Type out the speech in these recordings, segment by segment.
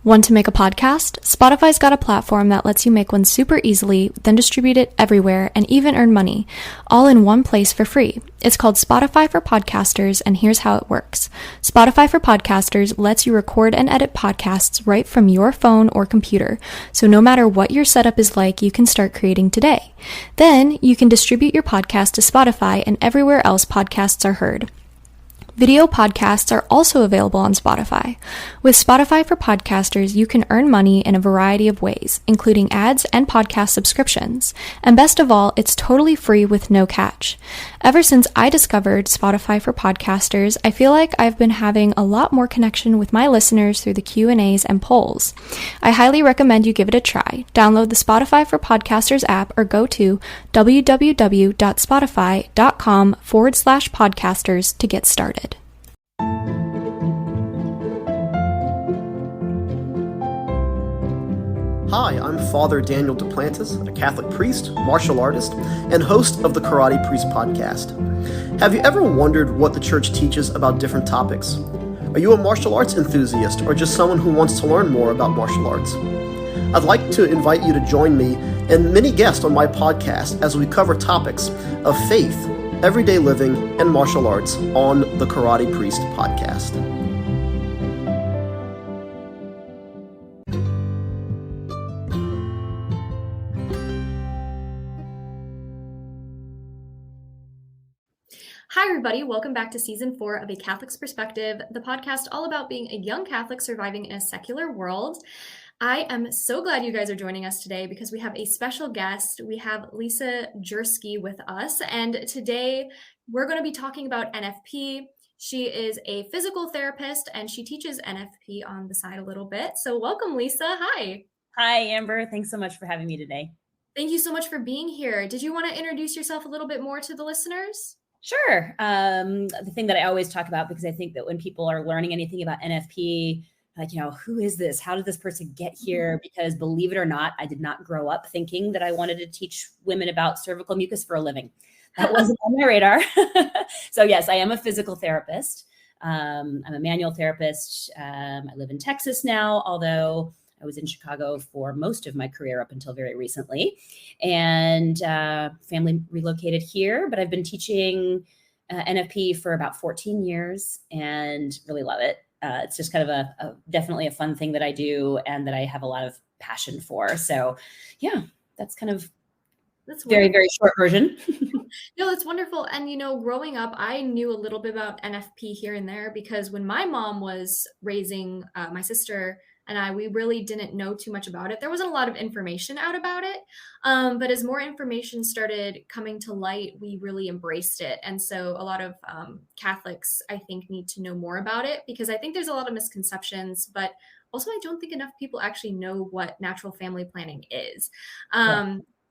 Want to make a podcast? Spotify's got a platform that lets you make one super easily, then distribute it everywhere and even earn money, all in one place for free. It's called Spotify for Podcasters, and here's how it works. Spotify for Podcasters lets you record and edit podcasts right from your phone or computer, so no matter what your setup is like, you can start creating today. Then, you can distribute your podcast to Spotify and everywhere else podcasts are heard. Video podcasts are also available on Spotify. With Spotify for Podcasters, you can earn money in a variety of ways, including ads and podcast subscriptions. And best of all, it's totally free with no catch. Ever since I discovered Spotify for Podcasters, I feel like I've been having a lot more connection with my listeners through the Q&As and polls. I highly recommend you give it a try. Download the Spotify for Podcasters app or go to www.spotify.com/podcasters to get started. Hi, I'm Father Daniel Duplantis, a Catholic priest, martial artist, and host of the Karate Priest podcast. Have you ever wondered what the church teaches about different topics? Are you a martial arts enthusiast or just someone who wants to learn more about martial arts? I'd like to invite you to join me and many guests on my podcast as we cover topics of faith, everyday living, and martial arts on the Karate Priest podcast. Hi, everybody. Welcome back to Season 4 of A Catholic's Perspective, the podcast all about being a young Catholic surviving in a secular world. I am so glad you guys are joining us today because we have a special guest. We have Lisa Jurski with us, and today we're going to be talking about NFP. She is a physical therapist, and she teaches NFP on the side a little bit. So welcome, Lisa. Hi. Hi, Amber. Thanks so much for having me today. Thank you so much for being here. Did you want to introduce yourself a little bit more to the listeners? Sure. The thing that I always talk about, because I think that when people are learning anything about NFP, like, who is this? How did this person get here? Because believe it or not, I did not grow up thinking that I wanted to teach women about cervical mucus for a living. That wasn't on my radar. So yes, I am a physical therapist. I'm a manual therapist. I live in Texas now, although I was in Chicago for most of my career up until very recently, and family relocated here, but I've been teaching NFP for about 14 years and really love it. It's just kind of definitely a fun thing that I do and that I have a lot of passion for. So yeah, that's very, very short version. No, that's wonderful. And, growing up, I knew a little bit about NFP here and there because when my mom was raising my sister and we really didn't know too much about it. There wasn't a lot of information out about it. But as more information started coming to light, we really embraced it. And so a lot of Catholics, I think, need to know more about it because I think there's a lot of misconceptions, but also I don't think enough people actually know what natural family planning is.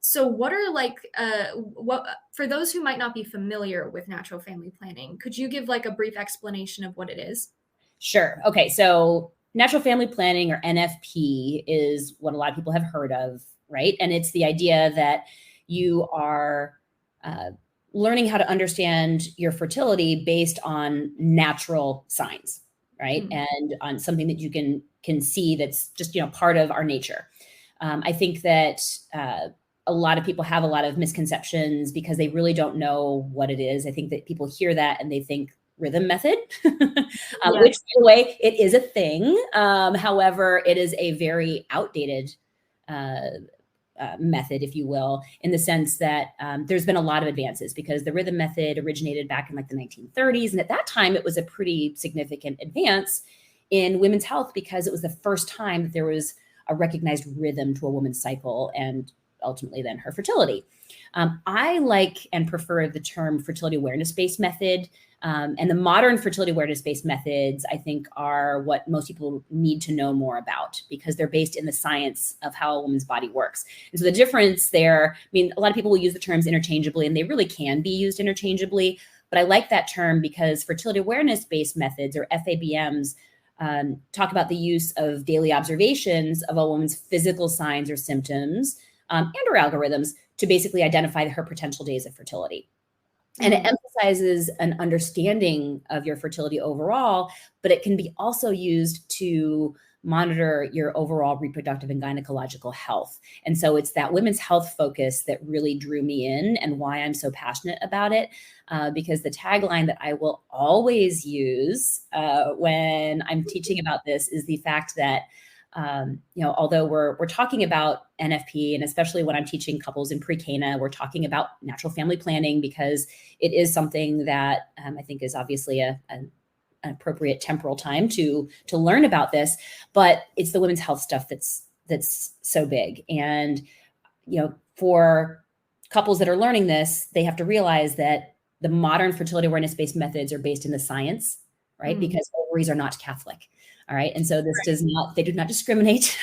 So what are for those who might not be familiar with natural family planning, could you give a brief explanation of what it is? Sure. Okay. So natural family planning, or NFP, is what a lot of people have heard of, right? And it's the idea that you are learning how to understand your fertility based on natural signs, right? Mm-hmm. And on something that you can see that's just, part of our nature. I think that a lot of people have a lot of misconceptions because they really don't know what it is. I think that people hear that and they think rhythm method, which, by the way, it is a thing. However, it is a very outdated method, if you will, in the sense that there's been a lot of advances because the rhythm method originated back in the 1930s. And at that time, it was a pretty significant advance in women's health because it was the first time that there was a recognized rhythm to a woman's cycle and ultimately then her fertility. I like and prefer the term fertility awareness-based method. And the modern fertility awareness-based methods, I think, are what most people need to know more about because they're based in the science of how a woman's body works. And so the difference there, a lot of people will use the terms interchangeably, and they really can be used interchangeably. But I like that term because fertility awareness-based methods, or FABMs, talk about the use of daily observations of a woman's physical signs or symptoms and/or algorithms to basically identify her potential days of fertility. And it emphasizes an understanding of your fertility overall, but it can be also used to monitor your overall reproductive and gynecological health. And so it's that women's health focus that really drew me in and why I'm so passionate about it. Because the tagline that I will always use when I'm teaching about this is the fact that, although we're talking about NFP, and especially when I'm teaching couples in pre-Cana, we're talking about natural family planning because it is something that I think is obviously an appropriate temporal time to learn about this, but it's the women's health stuff that's so big. And, for couples that are learning this, they have to realize that the modern fertility awareness-based methods are based in the science, right? Mm-hmm. Because ovaries are not Catholic. All right. And so they do not discriminate.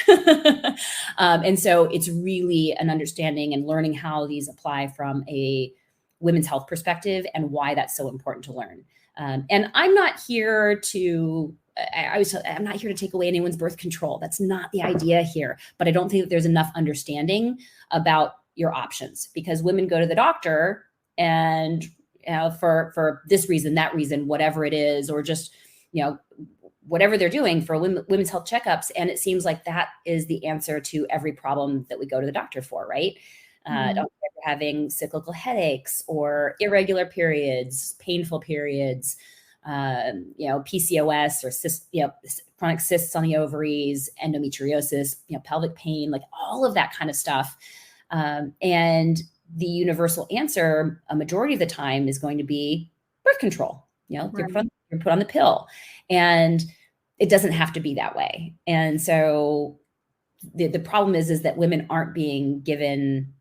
And so it's really an understanding and learning how these apply from a women's health perspective and why that's so important to learn. And I'm not here to, I'm not here to take away anyone's birth control. That's not the idea here. But I don't think that there's enough understanding about your options, because women go to the doctor and for this reason, that reason, whatever it is, or just, whatever they're doing for women's health checkups. And it seems like that is the answer to every problem that we go to the doctor for, right? Don't having cyclical headaches or irregular periods, painful periods, PCOS or cyst, chronic cysts on the ovaries, endometriosis, pelvic pain, like all of that kind of stuff. And the universal answer, a majority of the time, is going to be birth control. You're put on the pill, and it doesn't have to be that way. And so the problem is that women aren't being given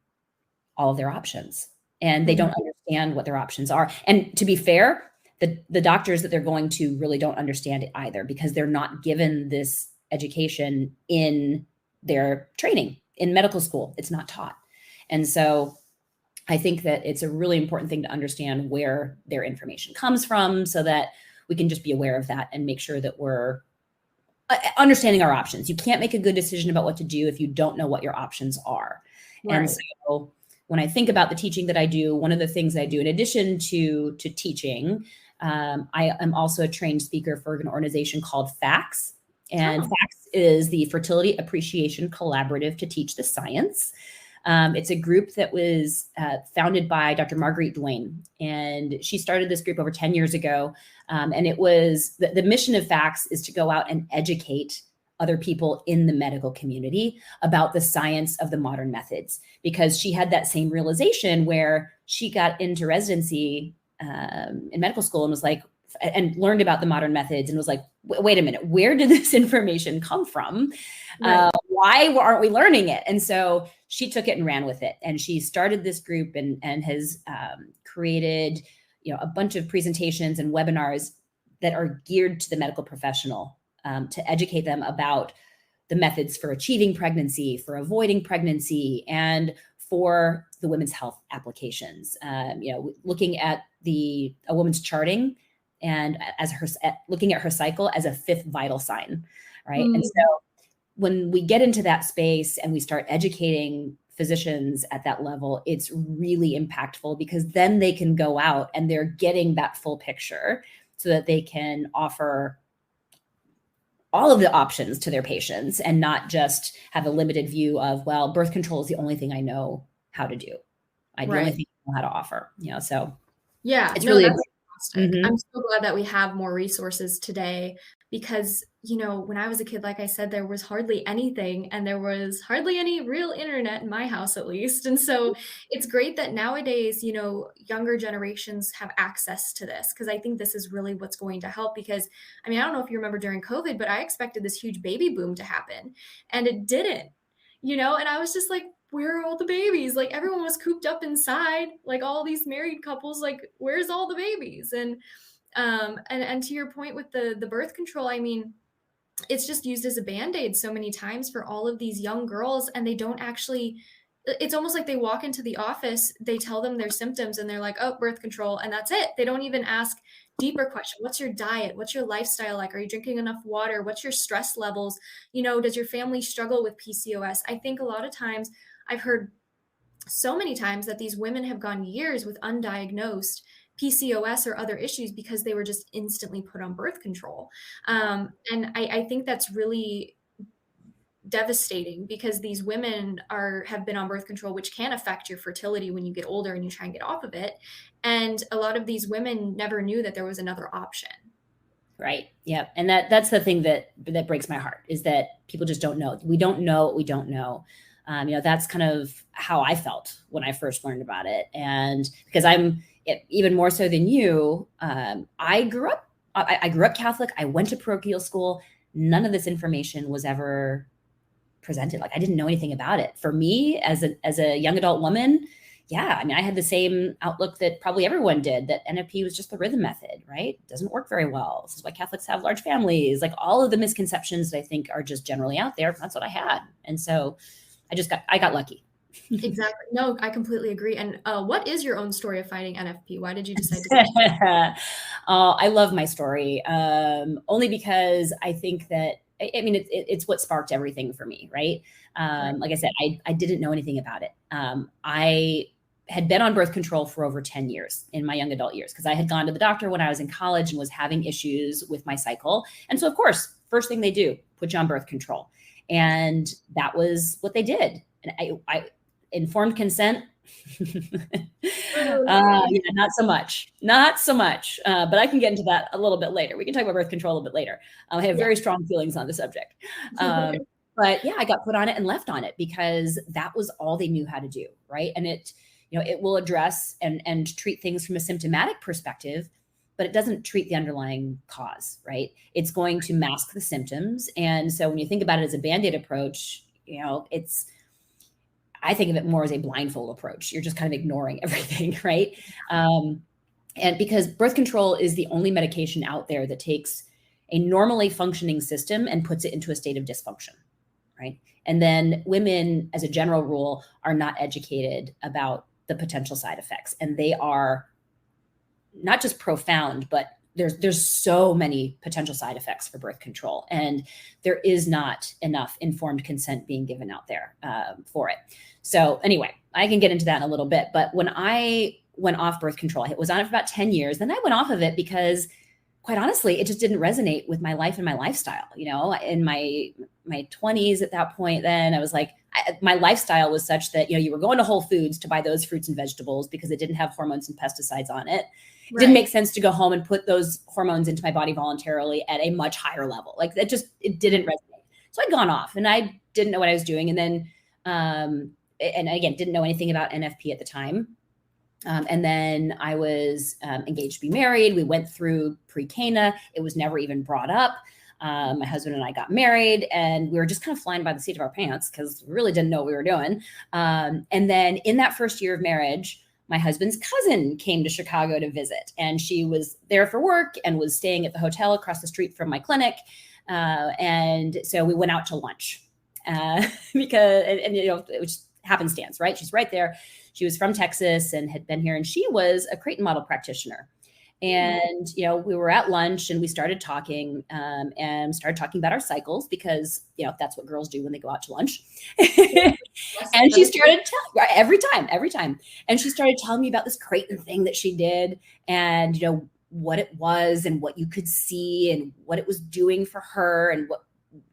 all of their options, and they don't understand what their options are. And to be fair, the doctors that they're going to really don't understand it either, because they're not given this education in their training in medical school. It's not taught. And so I think that it's a really important thing to understand where their information comes from, so that we can just be aware of that and make sure that we're understanding our options. You can't make a good decision about what to do if you don't know what your options are. Right. And so when I think about the teaching that I do, one of the things I do in addition to teaching, I am also a trained speaker for an organization called FACTS. And FACTS is the Fertility Appreciation Collaborative to Teach the Science. It's a group that was founded by Dr. Marguerite Duane, and she started this group over 10 years ago. And it was the mission of FACTS is to go out and educate other people in the medical community about the science of the modern methods, because she had that same realization where she got into residency in medical school and was like, and learned about the modern methods and was like, wait a minute, where did this information come from? Right. Why aren't we learning it? And so she took it and ran with it. And she started this group and has created, a bunch of presentations and webinars that are geared to the medical professional to educate them about the methods for achieving pregnancy, for avoiding pregnancy, and for the women's health applications. Looking at a woman's charting and looking at her cycle as a fifth vital sign, right? Mm-hmm. And so when we get into that space and we start educating physicians at that level, it's really impactful, because then they can go out and they're getting that full picture so that they can offer all of the options to their patients and not just have a limited view of, well, birth control is the only thing I know how to do. The only thing I know how to offer, so yeah, it's really Mm-hmm. I'm so glad that we have more resources today, because, when I was a kid, like I said, there was hardly anything, and there was hardly any real internet in my house, at least. And so it's great that nowadays, younger generations have access to this, because I think this is really what's going to help. Because, I don't know if you remember during COVID, but I expected this huge baby boom to happen, and it didn't, and I was just like, where are all the babies? Like, everyone was cooped up inside, like all these married couples, like, where's all the babies? And to your point with the birth control, it's just used as a Band-Aid so many times for all of these young girls, and they don't actually, it's almost like they walk into the office, they tell them their symptoms, and they're like, oh, birth control, and that's it. They don't even ask deeper question. What's your diet? What's your lifestyle like? Are you drinking enough water? What's your stress levels? Does your family struggle with PCOS? I think a lot of times, I've heard so many times that these women have gone years with undiagnosed PCOS or other issues because they were just instantly put on birth control. And I think that's really devastating because these women have been on birth control, which can affect your fertility when you get older and you try and get off of it. And a lot of these women never knew that there was another option. Right. Yeah. And that's the thing that breaks my heart, is that people just don't know. We don't know what we don't know. That's kind of how I felt when I first learned about it. And because even more so than you, I grew up Catholic. I went to parochial school. None of this information was ever presented. Like, I didn't know anything about it. For me, as a young adult woman, yeah, I mean, I had the same outlook that probably everyone did, that NFP was just the rhythm method, right? It doesn't work very well. This is why Catholics have large families. Like, all of the misconceptions that I think are just generally out there, that's what I had. And so I got lucky. Exactly. No, I completely agree. And what is your own story of finding NFP? Why did you decide to? I love my story, only because I think that, I mean, it's what sparked everything for me, right? Like I said, I didn't know anything about it. I had been on birth control for over 10 years in my young adult years, because I had gone to the doctor when I was in college and was having issues with my cycle. And so, of course, first thing they do, put you on birth control. And that was what they did. And I informed consent. Not so much. But I can get into that a little bit later. We can talk about birth control a little bit later. I have very strong feelings on the subject. But yeah, I got put on it and left on it because that was all they knew how to do, right? And it will address and treat things from a symptomatic perspective, but it doesn't treat the underlying cause, right? It's going to mask the symptoms. And so when you think about it as a Band-Aid approach, I think of it more as a blindfold approach. You're just kind of ignoring everything, right? And because birth control is the only medication out there that takes a normally functioning system and puts it into a state of dysfunction, right? And then women, as a general rule, are not educated about the potential side effects. And they are not just profound, but there's so many potential side effects for birth control. And there is not enough informed consent being given out there for it. So anyway, I can get into that in a little bit. But when I went off birth control, I was on it for about 10 years. Then I went off of it because, quite honestly, it just didn't resonate with my life and my lifestyle. In my 20s at that point, then I was like, my lifestyle was such that, you were going to Whole Foods to buy those fruits and vegetables because it didn't have hormones and pesticides on it. It didn't make sense to go home and put those hormones into my body voluntarily at a much higher level. Like, it didn't resonate. So I'd gone off and I didn't know what I was doing. And then, and again, didn't know anything about NFP at the time. And then I was engaged to be married. We went through pre-Cana. It was never even brought up. My husband and I got married and we were just kind of flying by the seat of our pants because we really didn't know what we were doing. And then in that first year of marriage, my husband's cousin came to Chicago to visit, and she was there for work and was staying at the hotel across the street from my clinic. And so we went out to lunch because, it was happenstance, right? She's right there. She was from Texas and had been here, and she was a Creighton model practitioner. And, we were at lunch and we started talking about our cycles because, that's what girls do when they go out to lunch. And she started every time. And she started telling me about this Creighton thing that she did and, what it was and what you could see and what it was doing for her and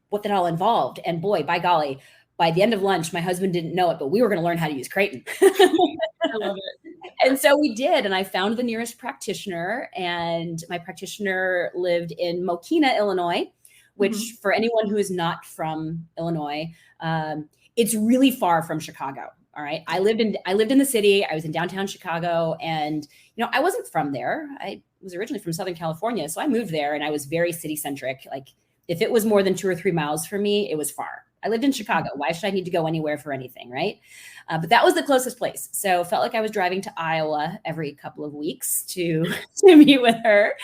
what that all involved. And boy, by golly, by the end of lunch, my husband didn't know it, but we were going to learn how to use Creighton. I love it. And so we did. And I found the nearest practitioner, and my practitioner lived in Mokina, Illinois, which for anyone who is not from Illinois, it's really far from Chicago. All right. I lived in the city. I was in downtown Chicago, and, I wasn't from there. I was originally from Southern California. So I moved there and I was very city centric. Like, if it was more than 2 or 3 miles from me, it was far. I lived in Chicago. Why should I need to go anywhere for anything, right? But that was the closest place. So felt like I was driving to Iowa every couple of weeks to meet with her.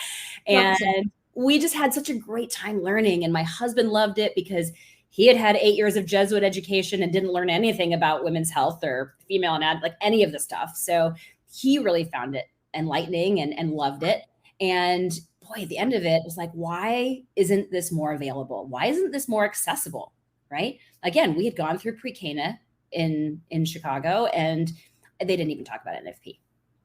And we just had such a great time learning. And my husband loved it because he had 8 years of Jesuit education and didn't learn anything about women's health or female anatomy, like any of the stuff. So he really found it enlightening and loved it. And boy, at the end of it was like, why isn't this more available? Why isn't this more accessible? Right? Again, we had gone through pre-Cana in Chicago, and they didn't even talk about NFP.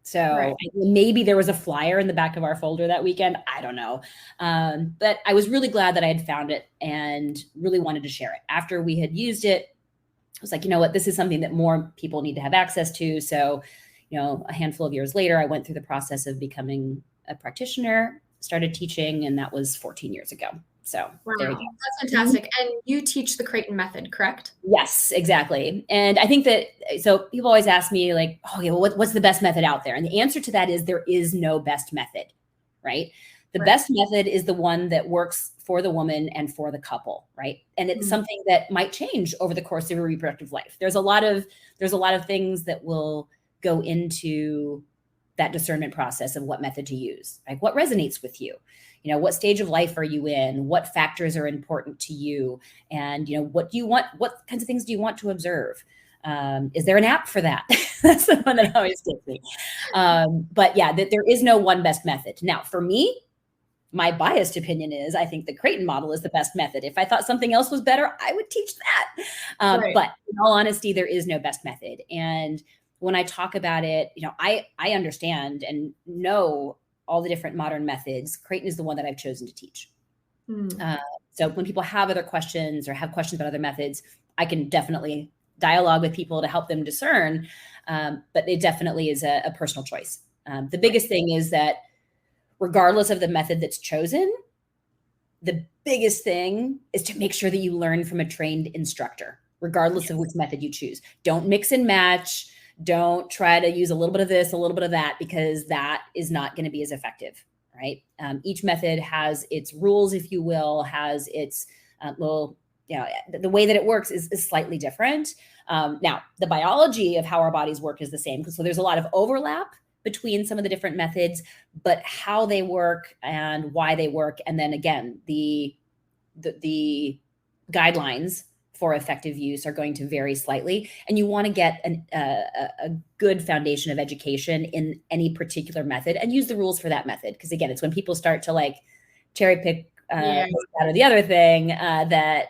So maybe there was a flyer in the back of our folder that weekend. I don't know. But I was really glad that I had found it and really wanted to share it. After we had used it, I was like, you know what, this is something that more people need to have access to. So, a handful of years later, I went through the process of becoming a practitioner, started teaching, and that was 14 years ago. So there you go. That's fantastic. And you teach the Creighton method, correct? Yes, exactly. And I think that, so people always ask me like, oh yeah, well, what's the best method out there? And the answer to that is there is no best method, right? The best method is the one that works for the woman and for the couple, right? And it's something that might change over the course of your reproductive life. There's a lot of things that will go into that discernment process of what method to use. Like what resonates with you? What stage of life are you in? What factors are important to you? And, what do you want? What kinds of things do you want to observe? Is there an app for that? That's the one that always gets me. But yeah, that there is no one best method. Now, for me, my biased opinion is I think the Creighton model is the best method. If I thought something else was better, I would teach that. But in all honesty, there is no best method. And when I talk about it, I understand and know all the different modern methods. Creighton is the one that I've chosen to teach. So when people have other questions or have questions about other methods, I can definitely dialogue with people to help them discern. But it definitely is a personal choice. The biggest thing is that regardless of the method that's chosen, the biggest thing is to make sure that you learn from a trained instructor, regardless of which method you choose. Don't mix and match. Don't try to use a little bit of this, a little bit of that, because that is not going to be as effective, right? Each method has its rules, if you will, has its the way that it works is slightly different. Now, the biology of how our bodies work is the same. So there's a lot of overlap between some of the different methods, but how they work and why they work. And then again, the guidelines for effective use are going to vary slightly. And you want to get a good foundation of education in any particular method and use the rules for that method. Because again, it's when people start to like cherry pick that or the other thing that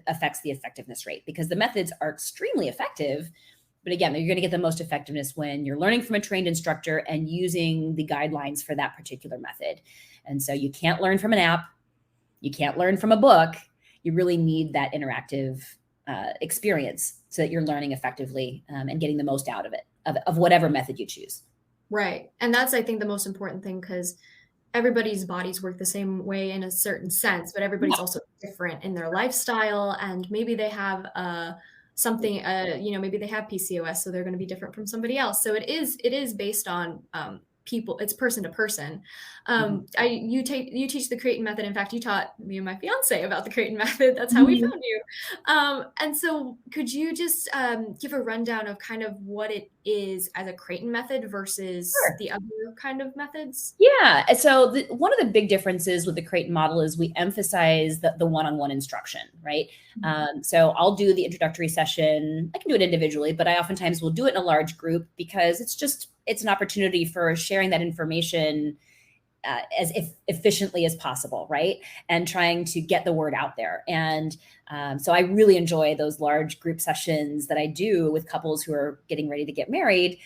affects the effectiveness rate, because the methods are extremely effective. But again, you're going to get the most effectiveness when you're learning from a trained instructor and using the guidelines for that particular method. And so you can't learn from an app. You can't learn from a book. You really need that interactive experience so that you're learning effectively and getting the most out of it, of whatever method you choose. Right. And that's, I think, the most important thing, because everybody's bodies work the same way in a certain sense, but everybody's also different in their lifestyle. And maybe they have something, maybe they have PCOS, so they're going to be different from somebody else. So it is based on people. It's person to person. You teach the Creighton method. In fact, you taught me and my fiance about the Creighton method. That's how we found you. And so could you just give a rundown of kind of what it is as a Creighton method versus the other kind of methods? Yeah. So one of the big differences with the Creighton model is we emphasize the one-on-one instruction, right? So I'll do the introductory session. I can do it individually, but I oftentimes will do it in a large group because it's an opportunity for sharing that information as efficiently as possible, right? And trying to get the word out there. And so I really enjoy those large group sessions that I do with couples who are getting ready to get married,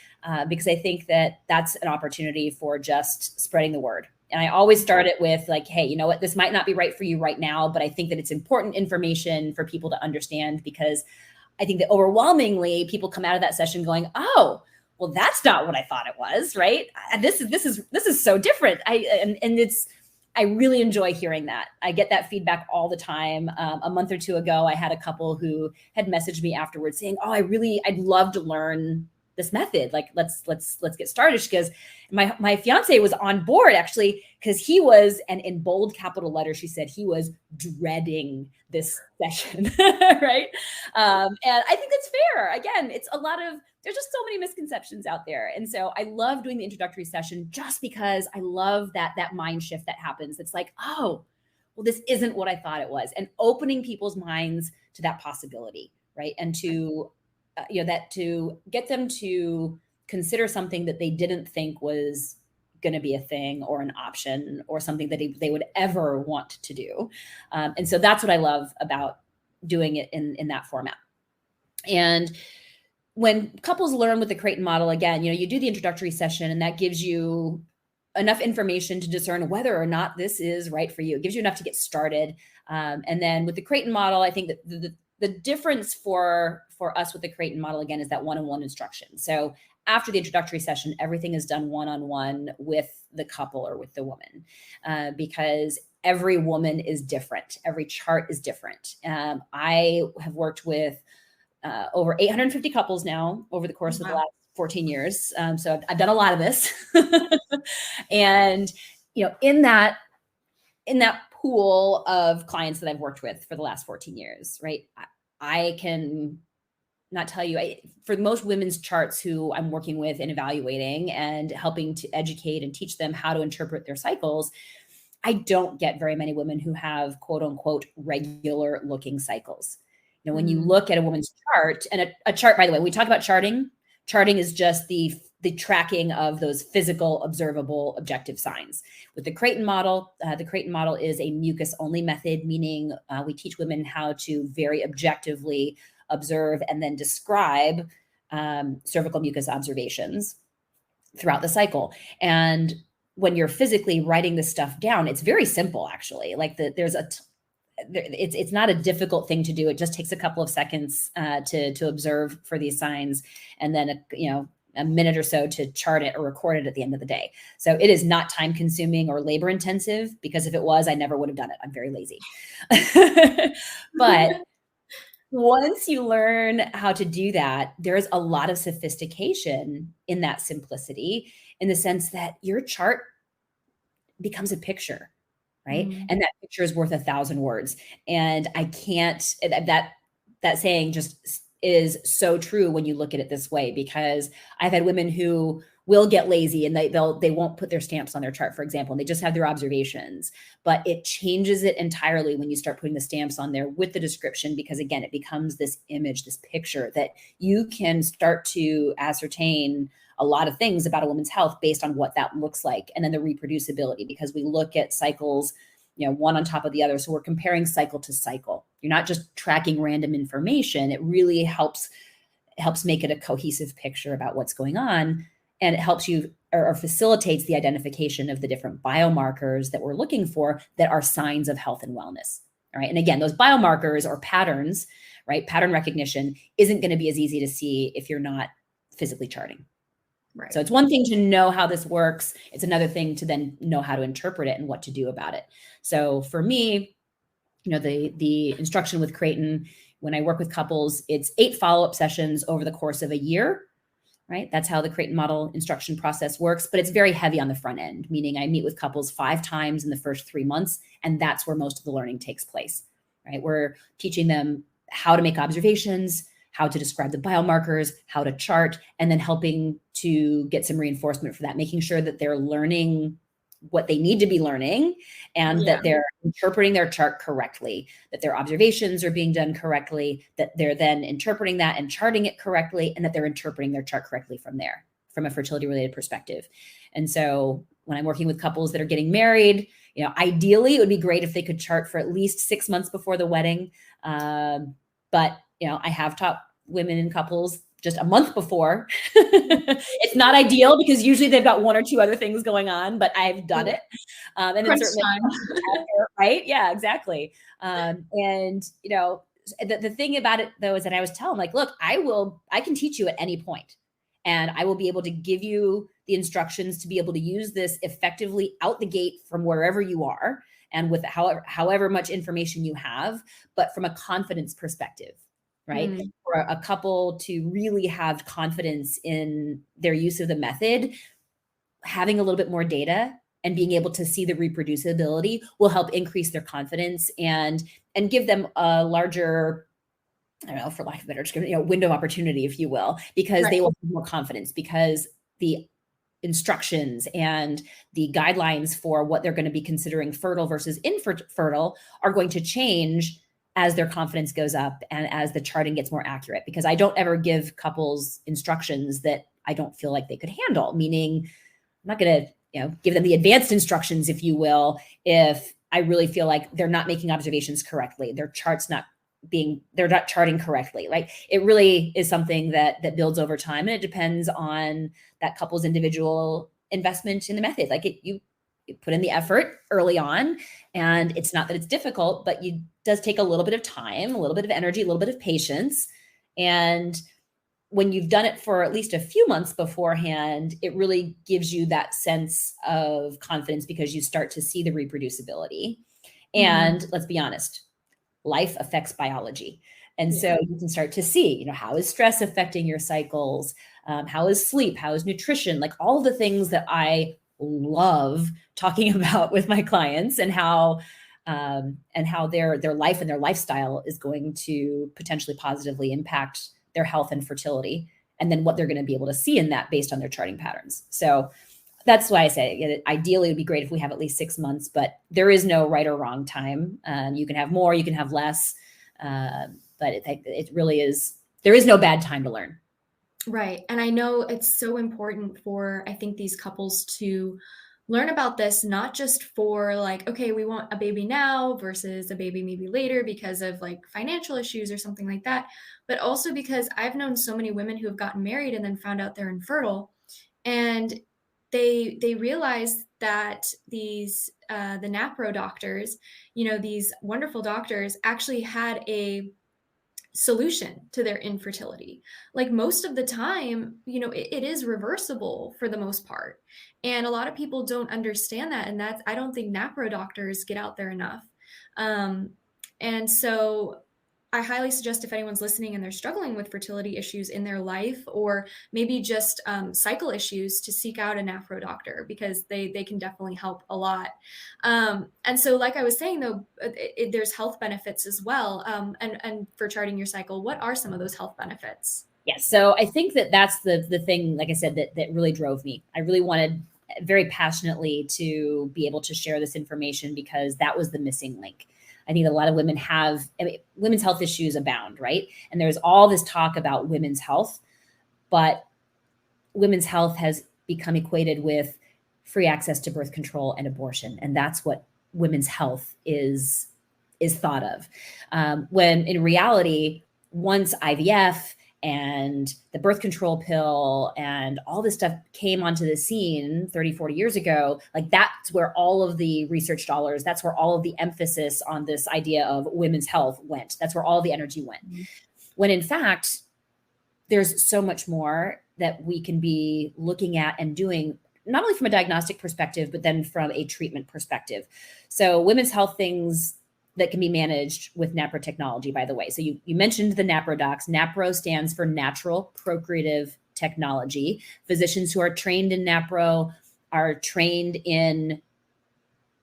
because I think that that's an opportunity for just spreading the word. And I always start it with like, hey, you know what, this might not be right for you right now, but I think that it's important information for people to understand, because I think that overwhelmingly people come out of that session going, oh, well, that's not what I thought it was, right? And this is so different. I really enjoy hearing that. I get that feedback all the time. A month or two ago, I had a couple who had messaged me afterwards saying, "Oh, I'd love to learn this method. Like, let's get started." Because my fiance was on board actually, because he was, and in bold capital letters, she said he was dreading this session, right? And I think that's fair. Again, there's just so many misconceptions out there. And so I love doing the introductory session just because I love that mind shift that happens. It's like, oh, well, this isn't what I thought it was. And opening people's minds to that possibility, right? And to, to get them to consider something that they didn't think was going to be a thing or an option or something that they would ever want to do. And so that's what I love about doing it in that format. And when couples learn with the Creighton model, again, you do the introductory session, and that gives you enough information to discern whether or not this is right for you. It gives you enough to get started. And then with the Creighton model, I think that the difference for us with the Creighton model, again, is that one-on-one instruction. So after the introductory session, everything is done one-on-one with the couple or with the woman, because every woman is different. Every chart is different. I have worked with over 850 couples now over the course of the last 14 years. So I've done a lot of this. And, in that pool of clients that I've worked with for the last 14 years, right? I can not tell you, for most women's charts who I'm working with and evaluating and helping to educate and teach them how to interpret their cycles, I don't get very many women who have quote unquote regular looking cycles. When you look at a woman's chart, and a chart, by the way, when we talk about charting is just the tracking of those physical, observable, objective signs. With the Creighton model is a mucus only method, meaning we teach women how to very objectively observe and then describe cervical mucus observations throughout the cycle. And when you're physically writing this stuff down, it's very simple, actually. Like it's not a difficult thing to do. It just takes a couple of seconds to observe for these signs, and then a minute or so to chart it or record it at the end of the day. So it is not time consuming or labor intensive, because if it was, I never would have done it. I'm very lazy. But once you learn how to do that, there's a lot of sophistication in that simplicity, in the sense that your chart becomes a picture, right? And that picture is worth 1,000 words. And I can't, that saying just is so true when you look at it this way, because I've had women who will get lazy and they won't put their stamps on their chart, for example, and they just have their observations, but it changes it entirely when you start putting the stamps on there with the description, because again, it becomes this image, this picture that you can start to ascertain a lot of things about a woman's health based on what that looks like. And then the reproducibility, because we look at cycles, one on top of the other. So we're comparing cycle to cycle. You're not just tracking random information. It really helps make it a cohesive picture about what's going on. And it helps you or facilitates the identification of the different biomarkers that we're looking for that are signs of health and wellness. All right. And again, those biomarkers or patterns, right? Pattern recognition isn't going to be as easy to see if you're not physically charting. Right. So it's one thing to know how this works. It's another thing to then know how to interpret it and what to do about it. So for me, the instruction with Creighton, when I work with couples, it's 8 follow-up sessions over the course of a year, right? That's how the Creighton model instruction process works, but it's very heavy on the front end, meaning I meet with couples 5 times in the first 3 months, and that's where most of the learning takes place, right? We're teaching them how to make observations, how to describe the biomarkers, how to chart, and then helping to get some reinforcement for that, making sure that they're learning what they need to be learning, and that they're interpreting their chart correctly, that their observations are being done correctly, that they're then interpreting that and charting it correctly, and that they're interpreting their chart correctly from there, from a fertility related perspective. And so when I'm working with couples that are getting married, ideally it would be great if they could chart for at least 6 months before the wedding. But I have taught women and couples just a month before. It's not ideal because usually they've got 1 or 2 other things going on, but I've done it. And then certainly, right? Yeah, exactly. And the thing about it though, is that I always tell them, like, look, I can teach you at any point, and I will be able to give you the instructions to be able to use this effectively out the gate from wherever you are, and with however much information you have, but from a confidence perspective. Right. For a couple to really have confidence in their use of the method, having a little bit more data and being able to see the reproducibility will help increase their confidence and give them a larger, I don't know, for lack of a better description, window of opportunity, if you will, because they will have more confidence, because the instructions and the guidelines for what they're going to be considering fertile versus infertile are going to change as their confidence goes up and as the charting gets more accurate, because I don't ever give couples instructions that I don't feel like they could handle, meaning I'm not going to, give them the advanced instructions, if you will, if I really feel like they're not making observations correctly, their chart's not they're not charting correctly. Like it really is something that builds over time, and it depends on that couple's individual investment in the method. Like you put in the effort early on, and it's not that it's difficult, but it does take a little bit of time, a little bit of energy, a little bit of patience. And when you've done it for at least a few months beforehand, it really gives you that sense of confidence because you start to see the reproducibility. And let's be honest, life affects biology. And so you can start to see, how is stress affecting your cycles? How is sleep? How is nutrition? Like all the things that I love talking about with my clients, and how their life and their lifestyle is going to potentially positively impact their health and fertility, and then what they're going to be able to see in that based on their charting patterns. So that's why I say ideally it would be great if we have at least 6 months, but there is no right or wrong time. You can have more, you can have less, but it really is, there is no bad time to learn. Right. And I know it's so important for, I think, these couples to learn about this, not just for like, okay, we want a baby now versus a baby maybe later because of like financial issues or something like that, but also because I've known so many women who have gotten married and then found out they're infertile, and they realize that these the NAPRO doctors, these wonderful doctors actually had a solution to their infertility. Like most of the time, it is reversible for the most part. And a lot of people don't understand that. And I don't think NAPRO doctors get out there enough. And so I highly suggest, if anyone's listening and they're struggling with fertility issues in their life, or maybe just cycle issues, to seek out a NAPRO doctor, because they can definitely help a lot. And so, like I was saying, though, there's health benefits as well. And for charting your cycle, what are some of those health benefits? Yes. So I think that's the thing, like I said, that really drove me. I really wanted very passionately to be able to share this information because that was the missing link. I think a lot of women women's health issues abound, right? And there's all this talk about women's health, but women's health has become equated with free access to birth control and abortion. And that's what women's health is thought of. When in reality, once IVF and the birth control pill and all this stuff came onto the scene 30, 40 years ago, like that's where all of the research dollars, that's where all of the emphasis on this idea of women's health went. That's where all the energy went. Mm-hmm. When in fact, there's so much more that we can be looking at and doing, not only from a diagnostic perspective, but then from a treatment perspective. So women's health things that can be managed with NAPRO technology, by the way. So you mentioned the NAPRO docs. NAPRO stands for Natural Procreative Technology. Physicians who are trained in NAPRO are trained in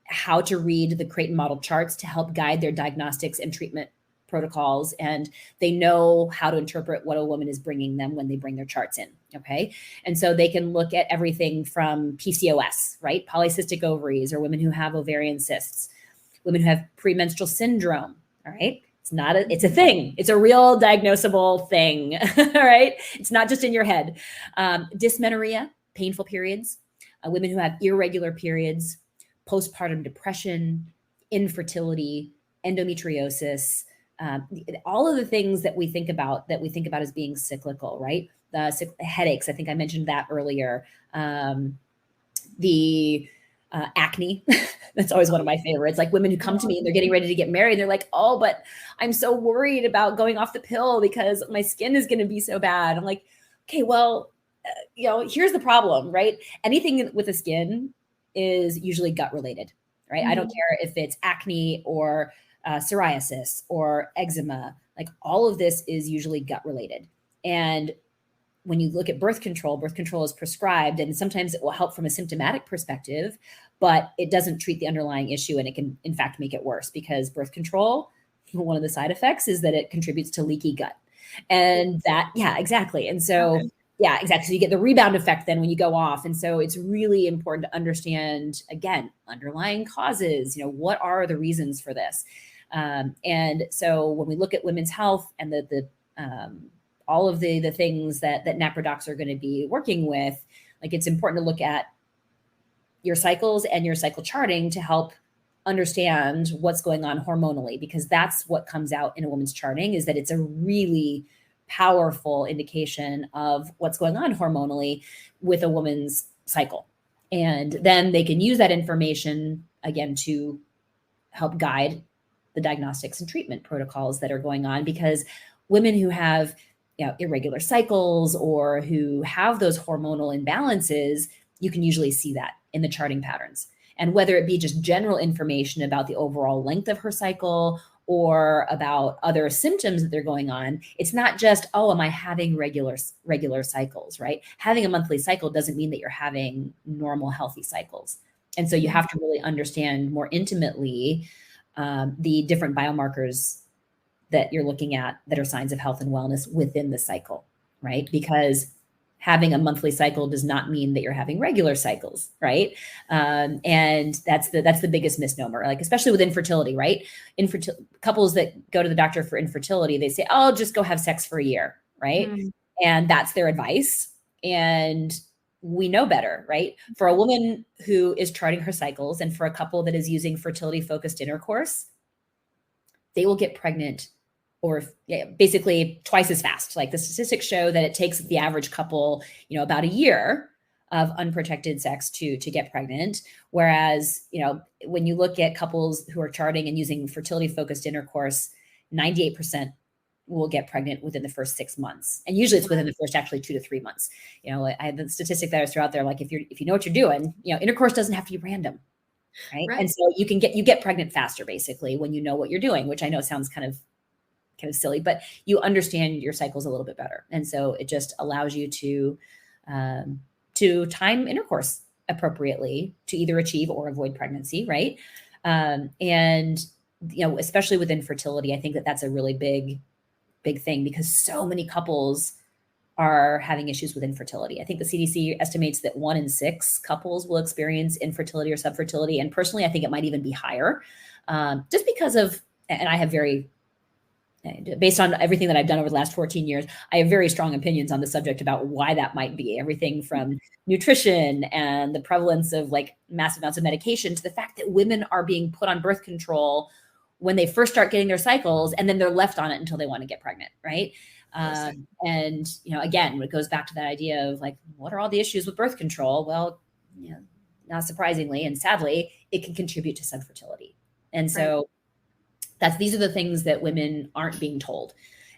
how to read the Creighton model charts to help guide their diagnostics and treatment protocols. And they know how to interpret what a woman is bringing them when they bring their charts in, okay? And so they can look at everything from PCOS, right? Polycystic ovaries, or women who have ovarian cysts, women who have premenstrual syndrome, all right? It's a thing. It's a real diagnosable thing, all right? It's not just in your head. Dysmenorrhea, painful periods, women who have irregular periods, postpartum depression, infertility, endometriosis, all of the things that we think about as being cyclical, right? The headaches, I think I mentioned that earlier. Acne, that's always one of my favorites. Like women who come to me and they're getting ready to get married. They're like, oh, but I'm so worried about going off the pill because my skin is going to be so bad. I'm like, okay, well, here's the problem, right? Anything with the skin is usually gut related, right? Mm-hmm. I don't care if it's acne or psoriasis or eczema, like all of this is usually gut related. And when you look at birth control is prescribed, and sometimes it will help from a symptomatic perspective, but it doesn't treat the underlying issue. And it can, in fact, make it worse because birth control, one of the side effects is that it contributes to leaky gut. And exactly. And so, exactly. So you get the rebound effect then when you go off. And so it's really important to understand, again, underlying causes, what are the reasons for this? And so when we look at women's health and the all of the things that NAPRO docs are going to be working with, like it's important to look at your cycles and your cycle charting to help understand what's going on hormonally, because that's what comes out in a woman's charting, is that it's a really powerful indication of what's going on hormonally with a woman's cycle. And then they can use that information again to help guide the diagnostics and treatment protocols that are going on, because women who have irregular cycles or who have those hormonal imbalances, you can usually see that in the charting patterns. And whether it be just general information about the overall length of her cycle or about other symptoms that they're going on, it's not just, oh, am I having regular cycles, right? Having a monthly cycle doesn't mean that you're having normal, healthy cycles. And so you have to really understand more intimately the different biomarkers that you're looking at that are signs of health and wellness within the cycle, right? Because having a monthly cycle does not mean that you're having regular cycles, right? And that's the biggest misnomer, like especially with infertility, right? Couples that go to the doctor for infertility, they say, "Oh, just go have sex for a year," right? And that's their advice. And we know better, right? For a woman who is charting her cycles and for a couple that is using fertility-focused intercourse, they will get pregnant or basically twice as fast. Like the statistics show that it takes the average couple, about a year of unprotected sex to get pregnant. Whereas, when you look at couples who are charting and using fertility-focused intercourse, 98% will get pregnant within the first 6 months. And usually it's within the first actually 2 to 3 months. I have the statistic that I threw out there, like if you know what you're doing, intercourse doesn't have to be random. Right. And so you get pregnant faster basically when you know what you're doing, which I know sounds kind of silly, but you understand your cycles a little bit better. And so it just allows you to time intercourse appropriately to either achieve or avoid pregnancy. Right. And, especially with infertility, I think that that's a really big thing, because so many couples are having issues with infertility. I think the CDC estimates that 1 in 6 couples will experience infertility or subfertility. And personally, I think it might even be higher, just because of, and I have based on everything that I've done over the last 14 years, I have very strong opinions on the subject about why that might be. Everything from nutrition and the prevalence of like massive amounts of medication to the fact that women are being put on birth control when they first start getting their cycles, and then they're left on it until they want to get pregnant, right? And, again, it goes back to that idea of like, what are all the issues with birth control? Well, not surprisingly, and sadly, it can contribute to subfertility. And so these are the things that women aren't being told.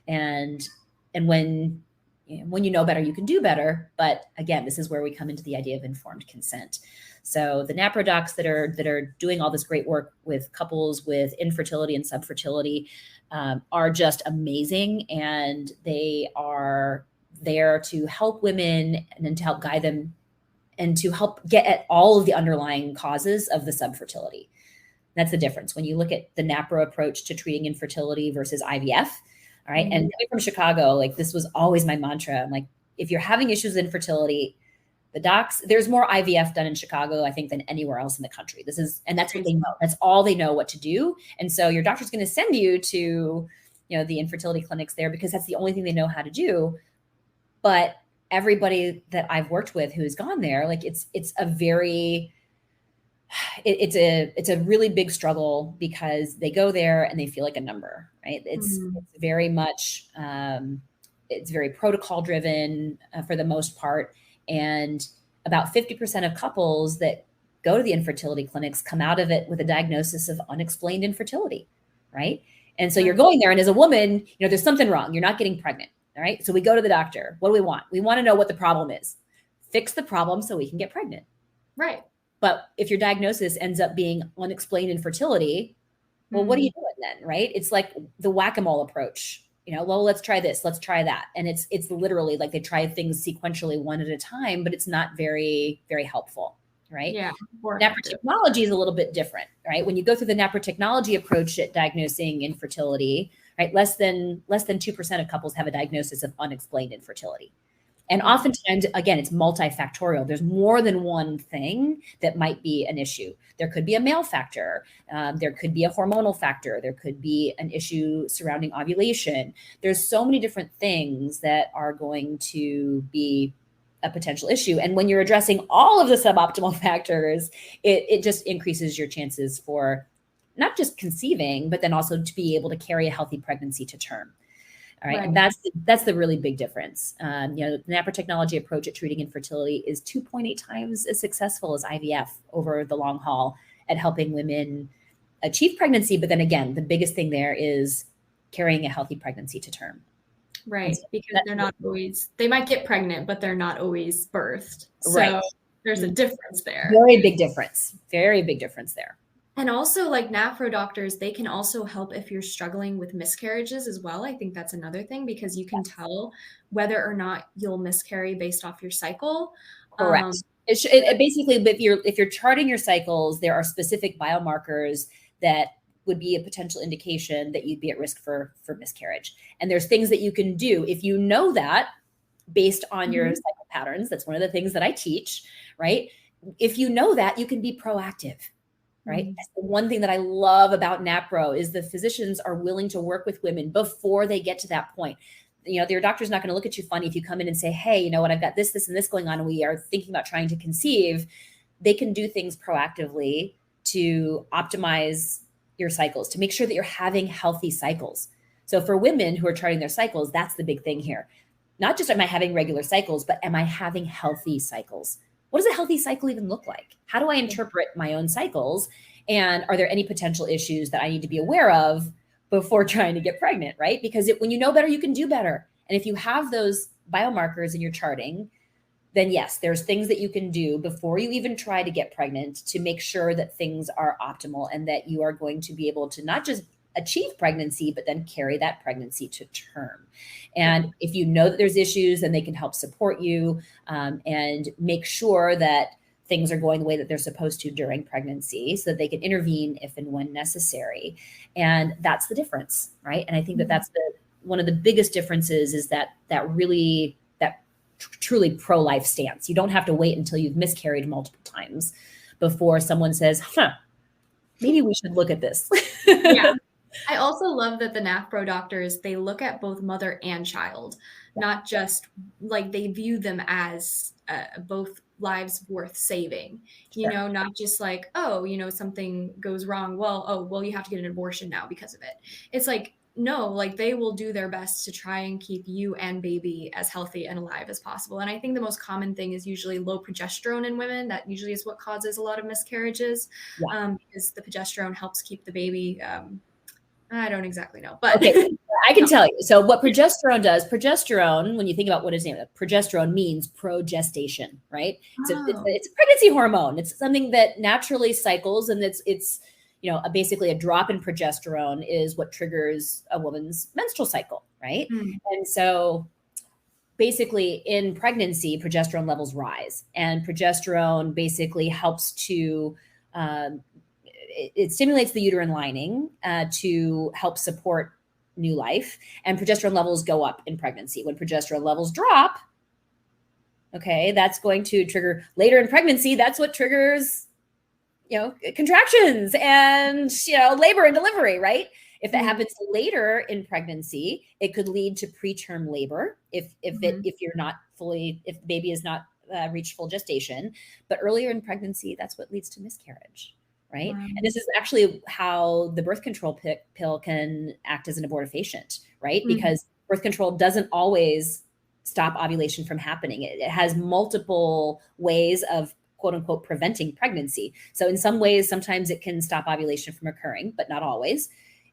And when you know better, you can do better. But again, this is where we come into the idea of informed consent. So the NAPRO docs that are doing all this great work with couples with infertility and subfertility are just amazing. And they are there to help women and then to help guide them and to help get at all of the underlying causes of the subfertility. That's the difference when you look at the NAPRO approach to treating infertility versus IVF. All right. And coming from Chicago, like this was always my mantra. I'm like, if you're having issues with infertility, the docs, there's more IVF done in Chicago, I think, than anywhere else in the country. And that's what they know. That's all they know what to do. And so your doctor's going to send you to, the infertility clinics there because that's the only thing they know how to do. But everybody that I've worked with who has gone there, like it's a really big struggle because they go there and they feel like a number, right? It's very much, it's very protocol driven for the most part. And about 50% of couples that go to the infertility clinics come out of it with a diagnosis of unexplained infertility, right? And so you're going there, and as a woman, there's something wrong. You're not getting pregnant, all right? So we go to the doctor. What do we want? We want to know what the problem is. Fix the problem so we can get pregnant. Right. But if your diagnosis ends up being unexplained infertility, well, what are you doing then, right? It's like the whack-a-mole approach. Well, let's try this, let's try that. And it's literally like they try things sequentially one at a time, but it's not very, very helpful, right? Yeah. NAPRO technology is a little bit different, right? When you go through the NAPRO technology approach at diagnosing infertility, right, less than 2% of couples have a diagnosis of unexplained infertility. And oftentimes, again, it's multifactorial. There's more than one thing that might be an issue. There could be a male factor. There could be a hormonal factor. There could be an issue surrounding ovulation. There's so many different things that are going to be a potential issue. And when you're addressing all of the suboptimal factors, it just increases your chances for not just conceiving, but then also to be able to carry a healthy pregnancy to term. All right. Right. And that's the really big difference. The NAPRO technology approach at treating infertility is 2.8 times as successful as IVF over the long haul at helping women achieve pregnancy. But then again, the biggest thing there is carrying a healthy pregnancy to term. Right. Because they're not always, they might get pregnant, but they're not always birthed. So Right. there's a difference there. Very big difference. Very big difference there. And also, like, NAPRO doctors, they can also help if you're struggling with miscarriages as well. I think that's another thing, because you can tell whether or not you'll miscarry based off your cycle. Correct. It basically, if you're charting your cycles, there are specific biomarkers that would be a potential indication that you'd be at risk for miscarriage. And there's things that you can do if you know that based on your cycle patterns. That's one of the things that I teach, right? If you know that, you can be proactive. Right. That's the one thing that I love about NAPRO is the physicians are willing to work with women before they get to that point. Your doctor's not going to look at you funny if you come in and say, hey, you know what, I've got this, and this going on, and we are thinking about trying to conceive. They can do things proactively to optimize your cycles, to make sure that you're having healthy cycles. So for women who are charting their cycles, that's the big thing here. Not just am I having regular cycles, but am I having healthy cycles? What does a healthy cycle even look like? How do I interpret my own cycles? And are there any potential issues that I need to be aware of before trying to get pregnant, right? Because when you know better, you can do better. And if you have those biomarkers in your charting, then yes, there's things that you can do before you even try to get pregnant to make sure that things are optimal and that you are going to be able to not just achieve pregnancy, but then carry that pregnancy to term. And if you know that there's issues, then they can help support you and make sure that things are going the way that they're supposed to during pregnancy so that they can intervene if and when necessary. And that's the difference, right? And I think that that's one of the biggest differences is that truly pro-life stance. You don't have to wait until you've miscarried multiple times before someone says, maybe we should look at this. Yeah. I also love that the NAPRO doctors, they look at both mother and child, not just like they view them as both lives worth saving, not just like, something goes wrong. Well, you have to get an abortion now because of it. It's like, no, like they will do their best to try and keep you and baby as healthy and alive as possible. And I think the most common thing is usually low progesterone in women. That usually is what causes a lot of miscarriages because the progesterone helps keep the baby I don't exactly know, but okay, I can tell you. So what progesterone does, when you think about what its name, progesterone means progestation, right? So it's a pregnancy hormone. It's something that naturally cycles, and it's basically a drop in progesterone is what triggers a woman's menstrual cycle, right? And so basically in pregnancy, progesterone levels rise, and progesterone basically helps to it stimulates the uterine lining to help support new life, and progesterone levels go up in pregnancy. When progesterone levels drop, that's going to trigger later in pregnancy. That's what triggers, contractions and, labor and delivery, right? If that happens later in pregnancy, it could lead to preterm labor if the baby is not reached full gestation. But earlier in pregnancy, that's what leads to miscarriage. Right. Wow. And this is actually how the birth control pill can act as an abortifacient, right? Because birth control doesn't always stop ovulation from happening. It has multiple ways of quote unquote preventing pregnancy. So in some ways, sometimes it can stop ovulation from occurring, but not always.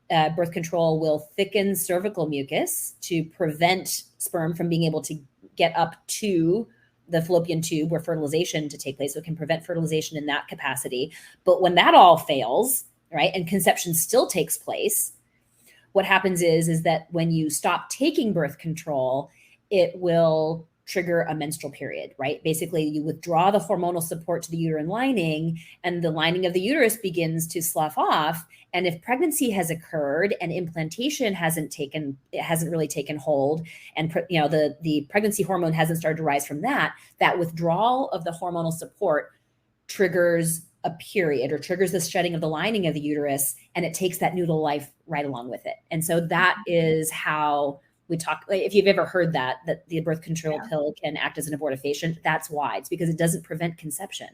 Birth control will thicken cervical mucus to prevent sperm from being able to get up to the fallopian tube where fertilization to take place. So it can prevent fertilization in that capacity. But when that all fails, right, and conception still takes place, what happens is that when you stop taking birth control, it will trigger a menstrual period, right? Basically, you withdraw the hormonal support to the uterine lining, and the lining of the uterus begins to slough off. And if pregnancy has occurred and implantation hasn't really taken hold, and the pregnancy hormone hasn't started to rise from that withdrawal of the hormonal support triggers a period or triggers the shedding of the lining of the uterus, and it takes that new to life right along with it. And so that is how we talk. If you've ever heard that the birth control pill can act as an abortifacient, that's why. It's because it doesn't prevent conception,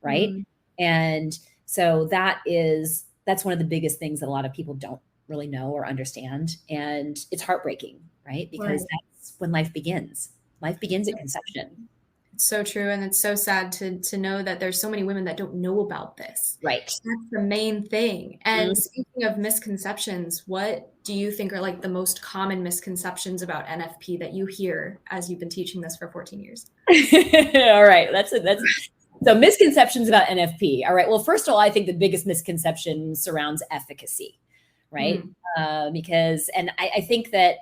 right? And so that is that's one of the biggest things that a lot of people don't really know or understand. And it's heartbreaking, right? Because that's when life begins. Life begins at conception. It's so true. And it's so sad to know that there's so many women that don't know about this. Right. That's the main thing. And speaking of misconceptions, what do you think are like the most common misconceptions about NFP that you hear as you've been teaching this for 14 years? All right. So misconceptions about NFP. All right. Well, first of all, I think the biggest misconception surrounds efficacy, right? Because I think that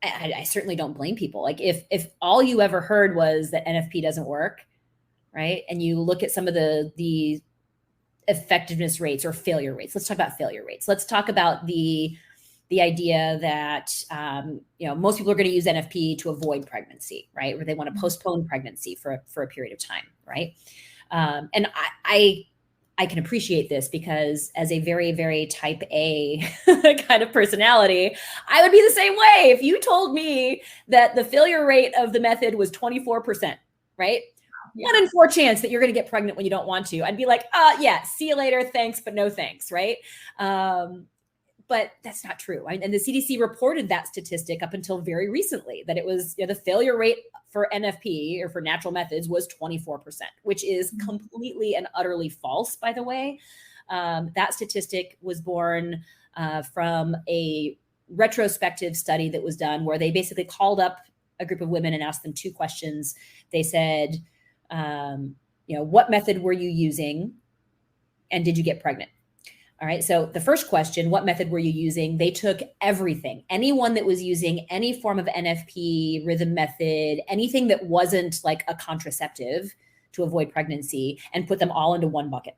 I certainly don't blame people. Like if all you ever heard was that NFP doesn't work, right? And you look at some of the effectiveness rates or failure rates. Let's talk about failure rates. Let's talk about the idea that, most people are going to use NFP to avoid pregnancy, right? Or they want to postpone pregnancy for a period of time, right? And I can appreciate this because as a very, very type A kind of personality, I would be the same way. If you told me that the failure rate of the method was 24%, right? Yeah. 1 in 4 chance that you're going to get pregnant when you don't want to. I'd be like, yeah, see you later. Thanks, but no thanks, right? But that's not true. Right? And the CDC reported that statistic up until very recently, that it was the failure rate for NFP or for natural methods was 24%, which is completely and utterly false, by the way. That statistic was born from a retrospective study that was done where they basically called up a group of women and asked them 2 questions. They said, what method were you using and did you get pregnant? All right. So the first question, what method were you using? They took everything, anyone that was using any form of NFP, rhythm method, anything that wasn't like a contraceptive to avoid pregnancy, and put them all into one bucket.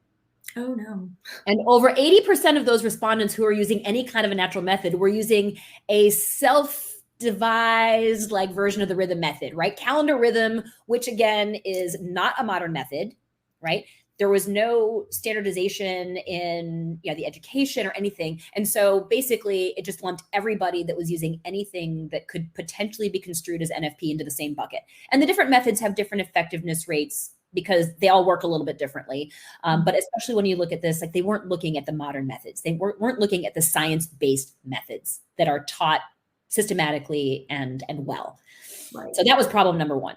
Oh, no. And over 80% of those respondents who are using any kind of a natural method were using a self-devised like version of the rhythm method, right? Calendar rhythm, which again is not a modern method, right? There was no standardization in the education or anything. And so basically it just lumped everybody that was using anything that could potentially be construed as NFP into the same bucket. And the different methods have different effectiveness rates because they all work a little bit differently. But especially when you look at this, like they weren't looking at the modern methods. They weren't looking at the science-based methods that are taught systematically and well. Right. So that was problem number 1.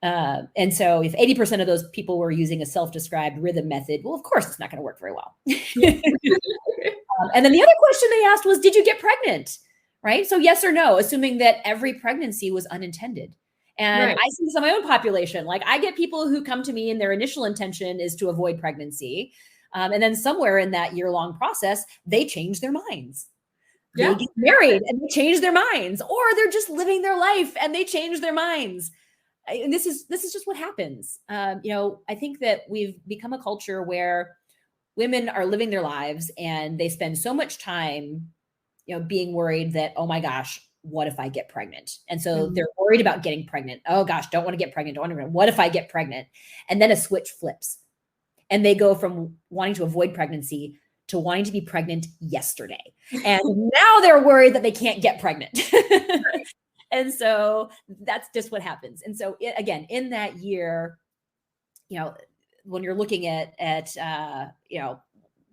And so if 80% of those people were using a self-described rhythm method, well, of course, it's not going to work very well. And then the other question they asked was, did you get pregnant? Right? So yes or no, assuming that every pregnancy was unintended. And I see this in my own population. Like I get people who come to me and their initial intention is to avoid pregnancy. And then somewhere in that year-long process, they change their minds. They get married and they change their minds, or they're just living their life and they change their minds. And this is just what happens. I think that we've become a culture where women are living their lives and they spend so much time, being worried that, oh my gosh, what if I get pregnant? And so they're worried about getting pregnant. Oh gosh, don't want to get pregnant. What if I get pregnant? And then a switch flips and they go from wanting to avoid pregnancy to wanting to be pregnant yesterday. And now they're worried that they can't get pregnant. And so that's just what happens. And so again, in that year, when you're looking at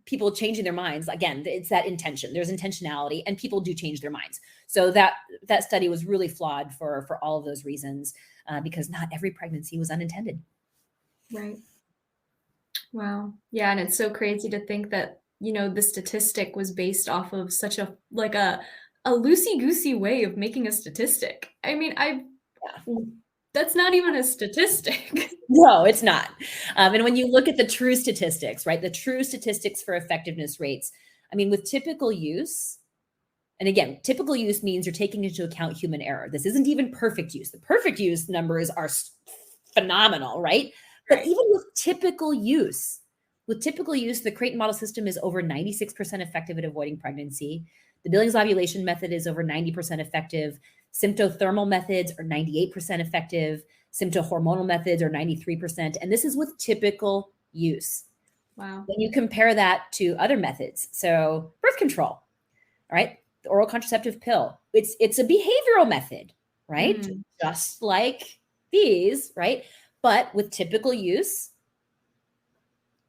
people changing their minds, again, it's that intention. There's intentionality, and people do change their minds. So that study was really flawed for all of those reasons, because not every pregnancy was unintended. Right. Wow. Yeah. And it's so crazy to think that, the statistic was based off of such a loosey-goosey way of making a statistic. I mean, that's not even a statistic. No, it's not. And when you look at the true statistics, right, the true statistics for effectiveness rates, I mean, with typical use, and again, typical use means you're taking into account human error. This isn't even perfect use. The perfect use numbers are phenomenal, right? But even with typical use, the Creighton model system is over 96% effective at avoiding pregnancy. The Billings ovulation method is over 90% effective. Symptothermal methods are 98% effective. Symptohormonal methods are 93%. And this is with typical use. Wow. When you compare that to other methods, so birth control, all right? The oral contraceptive pill, it's a behavioral method, right? Just like these, right? But with typical use,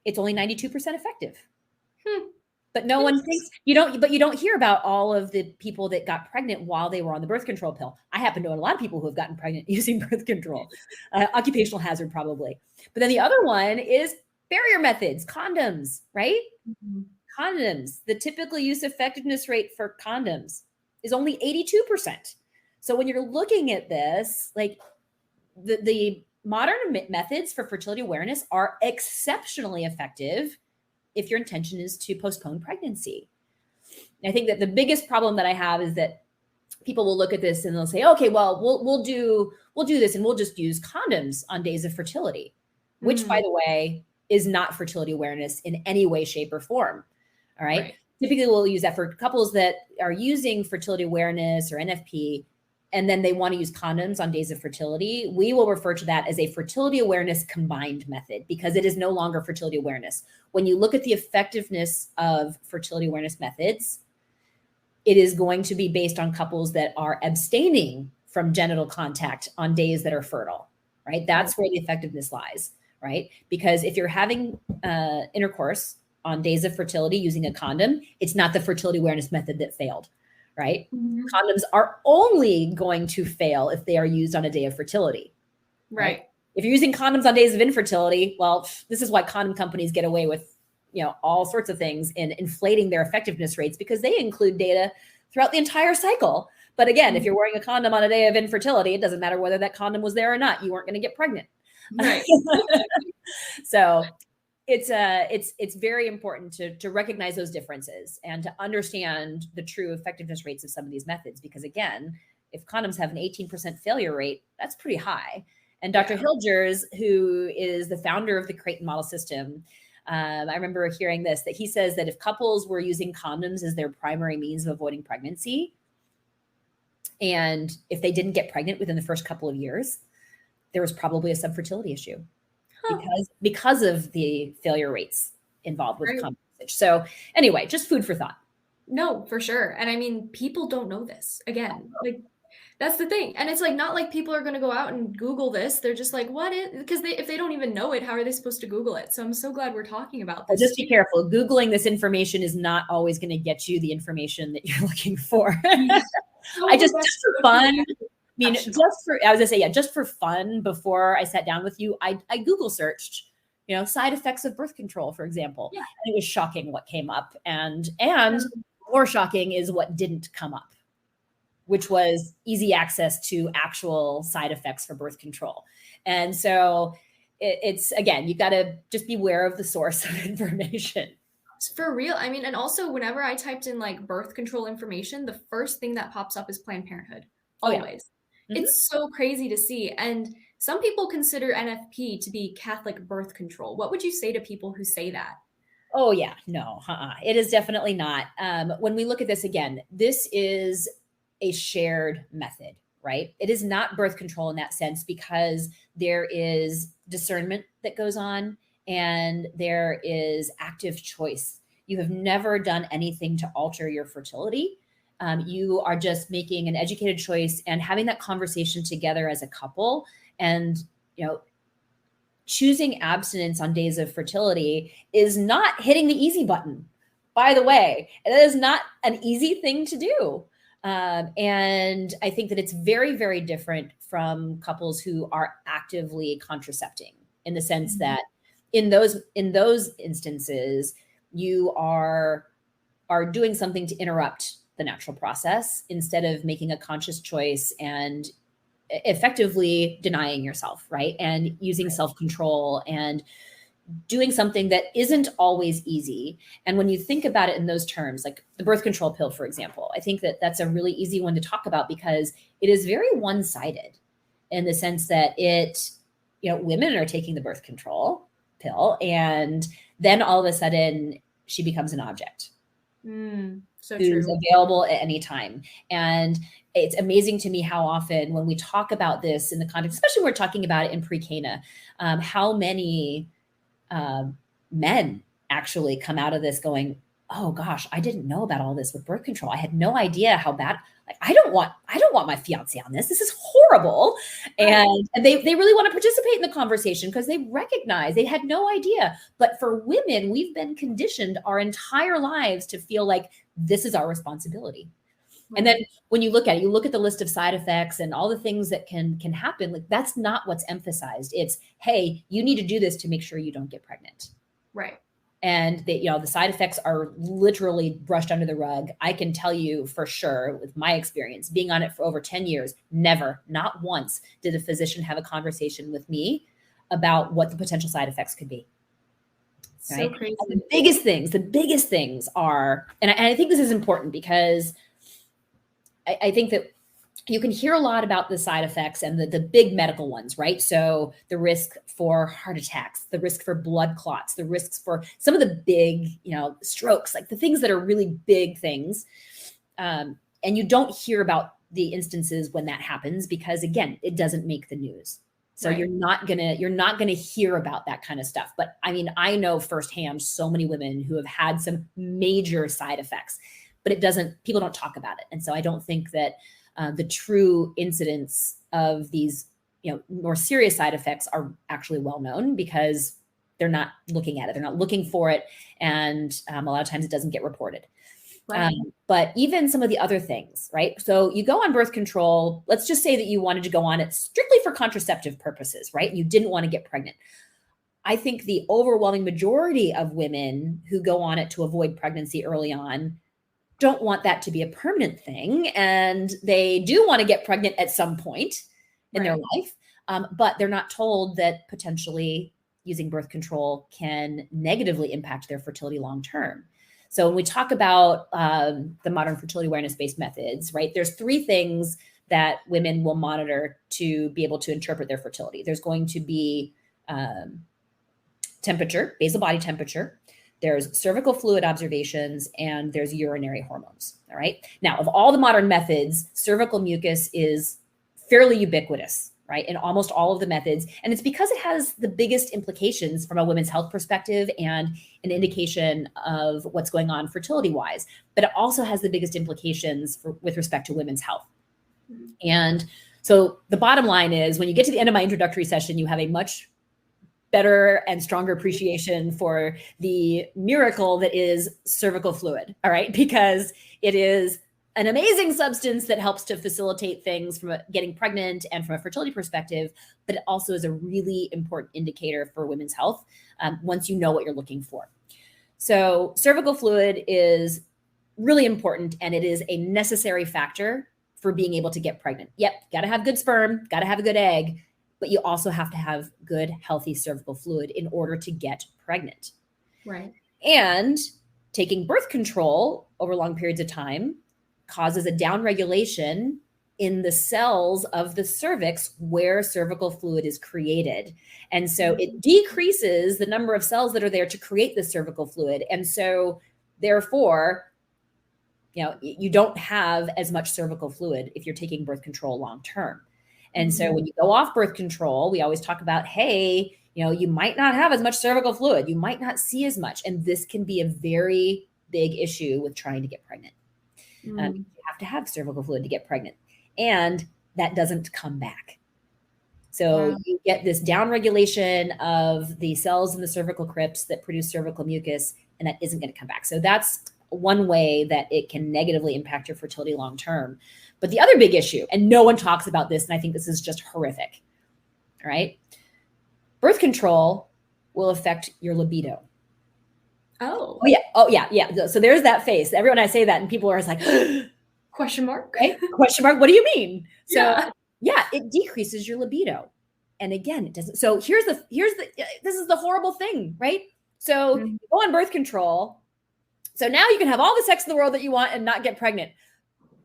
it's only 92% effective. But no one thinks you don't hear about all of the people that got pregnant while they were on the birth control pill. I happen to know a lot of people who have gotten pregnant using birth control. Occupational hazard probably. But then the other one is barrier methods, condoms, right? Mhm. Condoms. The typical use effectiveness rate for condoms is only 82%. So when you're looking at this, like the modern methods for fertility awareness are exceptionally effective if your intention is to postpone pregnancy. And I think that the biggest problem that I have is that people will look at this and they'll say, okay, well, we'll do this and we'll just use condoms on days of fertility, which by the way, is not fertility awareness in any way, shape, or form. All right. Typically we'll use that for couples that are using fertility awareness or NFP, and then they want to use condoms on days of fertility. We will refer to that as a fertility awareness combined method because it is no longer fertility awareness. When you look at the effectiveness of fertility awareness methods, it is going to be based on couples that are abstaining from genital contact on days that are fertile, right? That's where the effectiveness lies, right? Because if you're having intercourse on days of fertility using a condom, it's not the fertility awareness method that failed, right? Condoms are only going to fail if they are used on a day of fertility. Right. If you're using condoms on days of infertility, well, this is why condom companies get away with, all sorts of things in inflating their effectiveness rates because they include data throughout the entire cycle. But again, if you're wearing a condom on a day of infertility, it doesn't matter whether that condom was there or not. You weren't going to get pregnant. Right. So it's very important to recognize those differences and to understand the true effectiveness rates of some of these methods. Because again, if condoms have an 18% failure rate, that's pretty high. And Dr. Hilgers, who is the founder of the Creighton model system, I remember hearing this, that he says that if couples were using condoms as their primary means of avoiding pregnancy, and if they didn't get pregnant within the first couple of years, there was probably a subfertility issue because of the failure rates involved with condom usage. So anyway, just food for thought. No, for sure. And I mean, people don't know this. Again, like that's the thing. And it's like not like people are going to go out and Google this. They're just like, what is, because if they don't even know it, how are they supposed to Google it? So I'm so glad we're talking about this. Just be careful. Googling this information is not always going to get you the information that you're looking for. Just for fun. Just for fun, before I sat down with you, I Google searched, side effects of birth control, for example. Yeah. And it was shocking what came up. And more shocking is what didn't come up, which was easy access to actual side effects for birth control. And so it's, again, you got to just be aware of the source of information. For real. I mean, and also whenever I typed in like birth control information, the first thing that pops up is Planned Parenthood. Always. It's so crazy to see. And some people consider NFP to be Catholic birth control. What would you say to people who say that? Oh yeah, no, it is definitely not. When we look at this again, this is a shared method, right? It is not birth control in that sense because there is discernment that goes on and there is active choice. You have never done anything to alter your fertility. You are just making an educated choice and having that conversation together as a couple, and choosing abstinence on days of fertility is not hitting the easy button. By the way, it is not an easy thing to do. And I think that it's very, very different from couples who are actively contracepting, in the sense that in those instances, you are doing something to interrupt the natural process instead of making a conscious choice and effectively denying yourself, right? And using self-control and doing something that isn't always easy. And when you think about it in those terms, like the birth control pill, for example, I think that that's a really easy one to talk about because it is very one-sided in the sense that women are taking the birth control pill and then all of a sudden she becomes an object. So who's true. available at any time. And it's amazing to me how often when we talk about this in the context, especially when we're talking about it in pre-Cana, how many men actually come out of this going, oh gosh, I didn't know about all this with birth control. I had no idea how bad. Like, I don't want my fiance on this. This is horrible. And they really want to participate in the conversation because they recognize they had no idea. But for women, we've been conditioned our entire lives to feel like this is our responsibility. And then when you look at it, you look at the list of side effects and all the things that can happen. Like, that's not what's emphasized. It's, hey, you need to do this to make sure you don't get pregnant. Right. And the side effects are literally brushed under the rug. I can tell you for sure, with my experience, being on it for over 10 years, never, not once, did a physician have a conversation with me about what the potential side effects could be. Right? So crazy. And the biggest things are, and I think this is important because I think that you can hear a lot about the side effects and the big medical ones, right? So the risk for heart attacks, the risk for blood clots, the risks for some of the big, strokes, like the things that are really big things. And you don't hear about the instances when that happens because, again, it doesn't make the news. So right. you're not gonna hear about that kind of stuff. But I mean, I know firsthand so many women who have had some major side effects, but people don't talk about it. And so I don't think that the true incidence of these, more serious side effects are actually well known because they're not looking at it. They're not looking for it. And a lot of times it doesn't get reported. Right. But even some of the other things, right? So you go on birth control. Let's just say that you wanted to go on it strictly for contraceptive purposes, right? You didn't want to get pregnant. I think the overwhelming majority of women who go on it to avoid pregnancy early on don't want that to be a permanent thing. And they do want to get pregnant at some point in their life. But they're not told that potentially using birth control can negatively impact their fertility long-term. So when we talk about the modern fertility awareness-based methods, right, there's 3 things that women will monitor to be able to interpret their fertility. There's going to be temperature, basal body temperature. There's cervical fluid observations, and there's urinary hormones. All right. Now, of all the modern methods, cervical mucus is fairly ubiquitous, right, in almost all of the methods. And it's because it has the biggest implications from a women's health perspective and an indication of what's going on fertility-wise. But it also has the biggest implications with respect to women's health. And so the bottom line is, when you get to the end of my introductory session, you have a much better and stronger appreciation for the miracle that is cervical fluid, all right? Because it is an amazing substance that helps to facilitate things from getting pregnant and from a fertility perspective, but it also is a really important indicator for women's health once you know what you're looking for. So cervical fluid is really important, and it is a necessary factor for being able to get pregnant. Yep, got to have good sperm, got to have a good egg, but you also have to have good, healthy cervical fluid in order to get pregnant. Right. And taking birth control over long periods of time causes a downregulation in the cells of the cervix where cervical fluid is created. And so it decreases the number of cells that are there to create the cervical fluid. And so therefore, you don't have as much cervical fluid if you're taking birth control long-term. And so when you go off birth control, we always talk about, hey, you might not have as much cervical fluid. You might not see as much. And this can be a very big issue with trying to get pregnant. You have to have cervical fluid to get pregnant. And that doesn't come back. So you get this downregulation of the cells in the cervical crypts that produce cervical mucus, and that isn't going to come back. So that's one way that it can negatively impact your fertility long-term. But the other big issue, and no one talks about this, and I think this is just horrific, all right? Birth control will affect your libido. Oh, yeah. So there's that face. Everyone, I say that, and people are just like, question mark? Right? Question mark, what do you mean? So yeah, it decreases your libido. And again, it doesn't. So here's the this is the horrible thing, right? So you go on birth control. So now you can have all the sex in the world that you want and not get pregnant,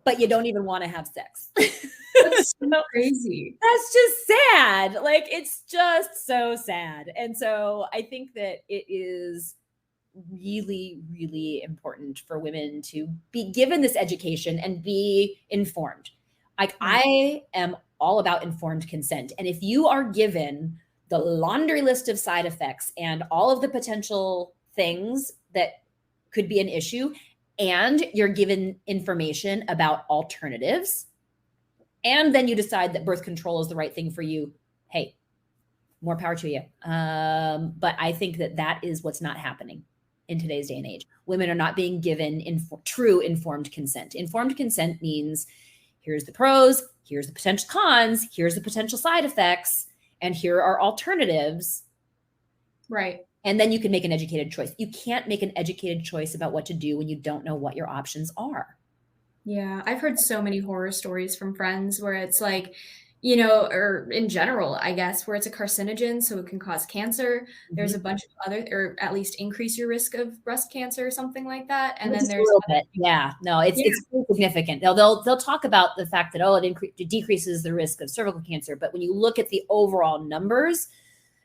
but you don't even want to have sex. That's so crazy. That's just sad. Like, it's just so sad. And so I think that it is really, really important for women to be given this education and be informed. Like, I am all about informed consent. And if you are given the laundry list of side effects and all of the potential things that could be an issue, and you're given information about alternatives, and then you decide that birth control is the right thing for you, hey, more power to you. But I think that is what's not happening in today's day and age. Women are not being given true informed consent. Informed consent means here's the pros, here's the potential cons, here's the potential side effects, and here are alternatives. Right. And then you can make an educated choice. You can't make an educated choice about what to do when you don't know what your options are. Yeah, I've heard so many horror stories from friends where it's like, you know, or in general, I guess, where it's a carcinogen, so it can cause cancer. There's a bunch of other, or at least increase your risk of breast cancer or something like that. And then there's a little bit. Yeah, no, it's significant. They'll talk about the fact that, it decreases the risk of cervical cancer. But when you look at the overall numbers,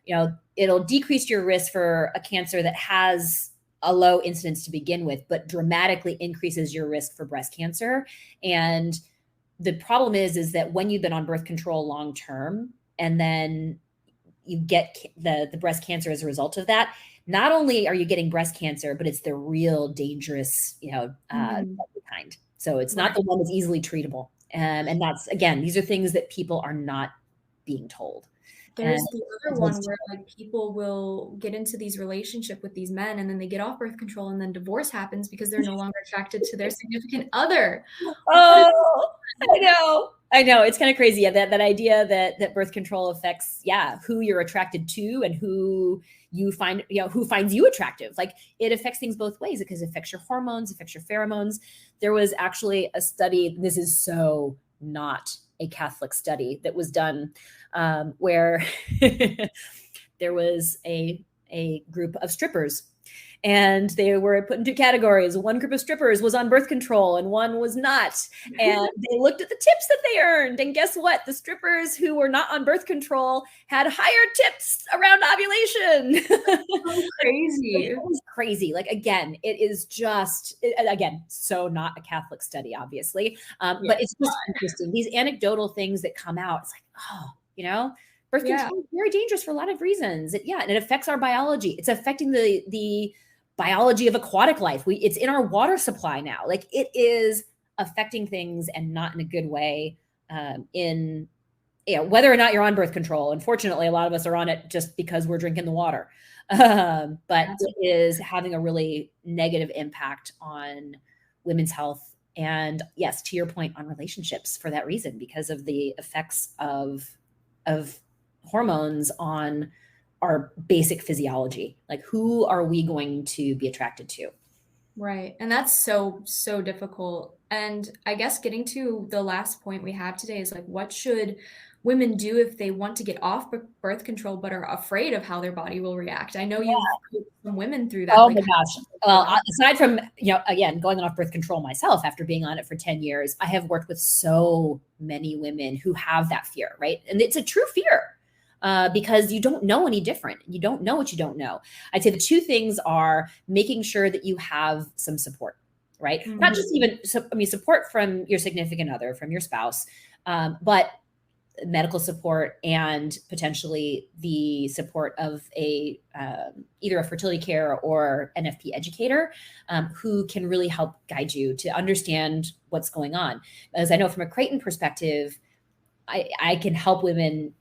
you know, it'll decrease your risk for a cancer that has a low incidence to begin with, but dramatically increases your risk for breast cancer. And the problem is that when you've been on birth control long term, and then you get the breast cancer as a result of that, not only are you getting breast cancer, but it's the real dangerous, kind. So it's not the one that's easily treatable. And that's, again, these are things that people are not being told. There's the other one where like people will get into these relationships with these men, and then they get off birth control, and then divorce happens because they're no longer attracted to their significant other. Oh, I know. It's kind of crazy. Yeah, that idea that birth control affects, who you're attracted to and who you find, who finds you attractive. Like, it affects things both ways, because it affects your hormones, affects your pheromones. There was actually a study, this is so not a Catholic study, that was done where there was a group of strippers, and they were put into categories. One group of strippers was on birth control and one was not. And they looked at the tips that they earned. And guess what? The strippers who were not on birth control had higher tips around ovulation. So crazy. It was crazy. Like, again, it is just, again, so not a Catholic study, obviously. But it's just interesting. These anecdotal things that come out, it's like, birth control is very dangerous for a lot of reasons. And it affects our biology. It's affecting the biology of aquatic life. It's in our water supply now. Like, it is affecting things, and not in a good way, whether or not you're on birth control. Unfortunately, a lot of us are on it just because we're drinking the water. But it is having a really negative impact on women's health. And yes, to your point, on relationships for that reason, because of the effects of hormones on our basic physiology. Like, who are we going to be attracted to? Right. And that's so difficult. And I guess getting to the last point we have today is like, what should women do if they want to get off birth control but are afraid of how their body will react? I know you've put some women through that. Oh my gosh. Well, aside from, again, going off birth control myself after being on it for 10 years, I have worked with so many women who have that fear, right? And it's a true fear. Because you don't know any different. You don't know what you don't know. I'd say the two things are making sure that you have some support, right? Mm-hmm. Not just support from your significant other, from your spouse, but medical support, and potentially the support of either a fertility care or NFP educator who can really help guide you to understand what's going on. As I know from a Creighton perspective, I can help women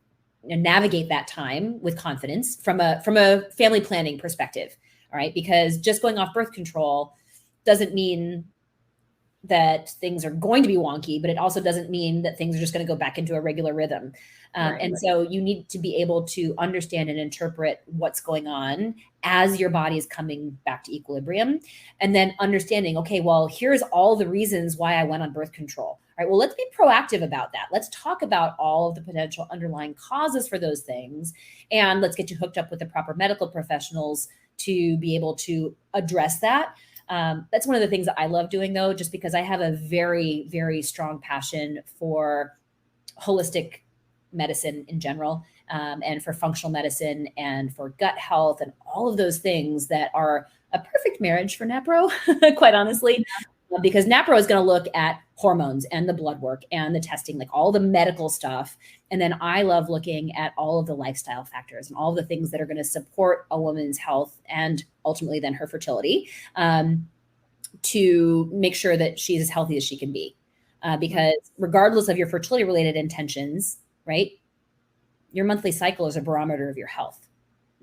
navigate that time with confidence from a family planning perspective. All right. Because just going off birth control doesn't mean that things are going to be wonky, but it also doesn't mean that things are just going to go back into a regular rhythm. So you need to be able to understand and interpret what's going on as your body is coming back to equilibrium, and then understanding, okay, well, here's all the reasons why I went on birth control. All right, well, let's be proactive about that. Let's talk about all of the potential underlying causes for those things, and let's get you hooked up with the proper medical professionals to be able to address that. That's one of the things that I love doing, though, just because I have a very, very strong passion for holistic medicine in general, and for functional medicine and for gut health and all of those things that are a perfect marriage for NAPRO, quite honestly, because NAPRO is going to look at hormones and the blood work and the testing, like all the medical stuff. And then I love looking at all of the lifestyle factors and all the things that are going to support a woman's health and ultimately then her fertility. to make sure that she's as healthy as she can be. Because regardless of your fertility related intentions, right, your monthly cycle is a barometer of your health.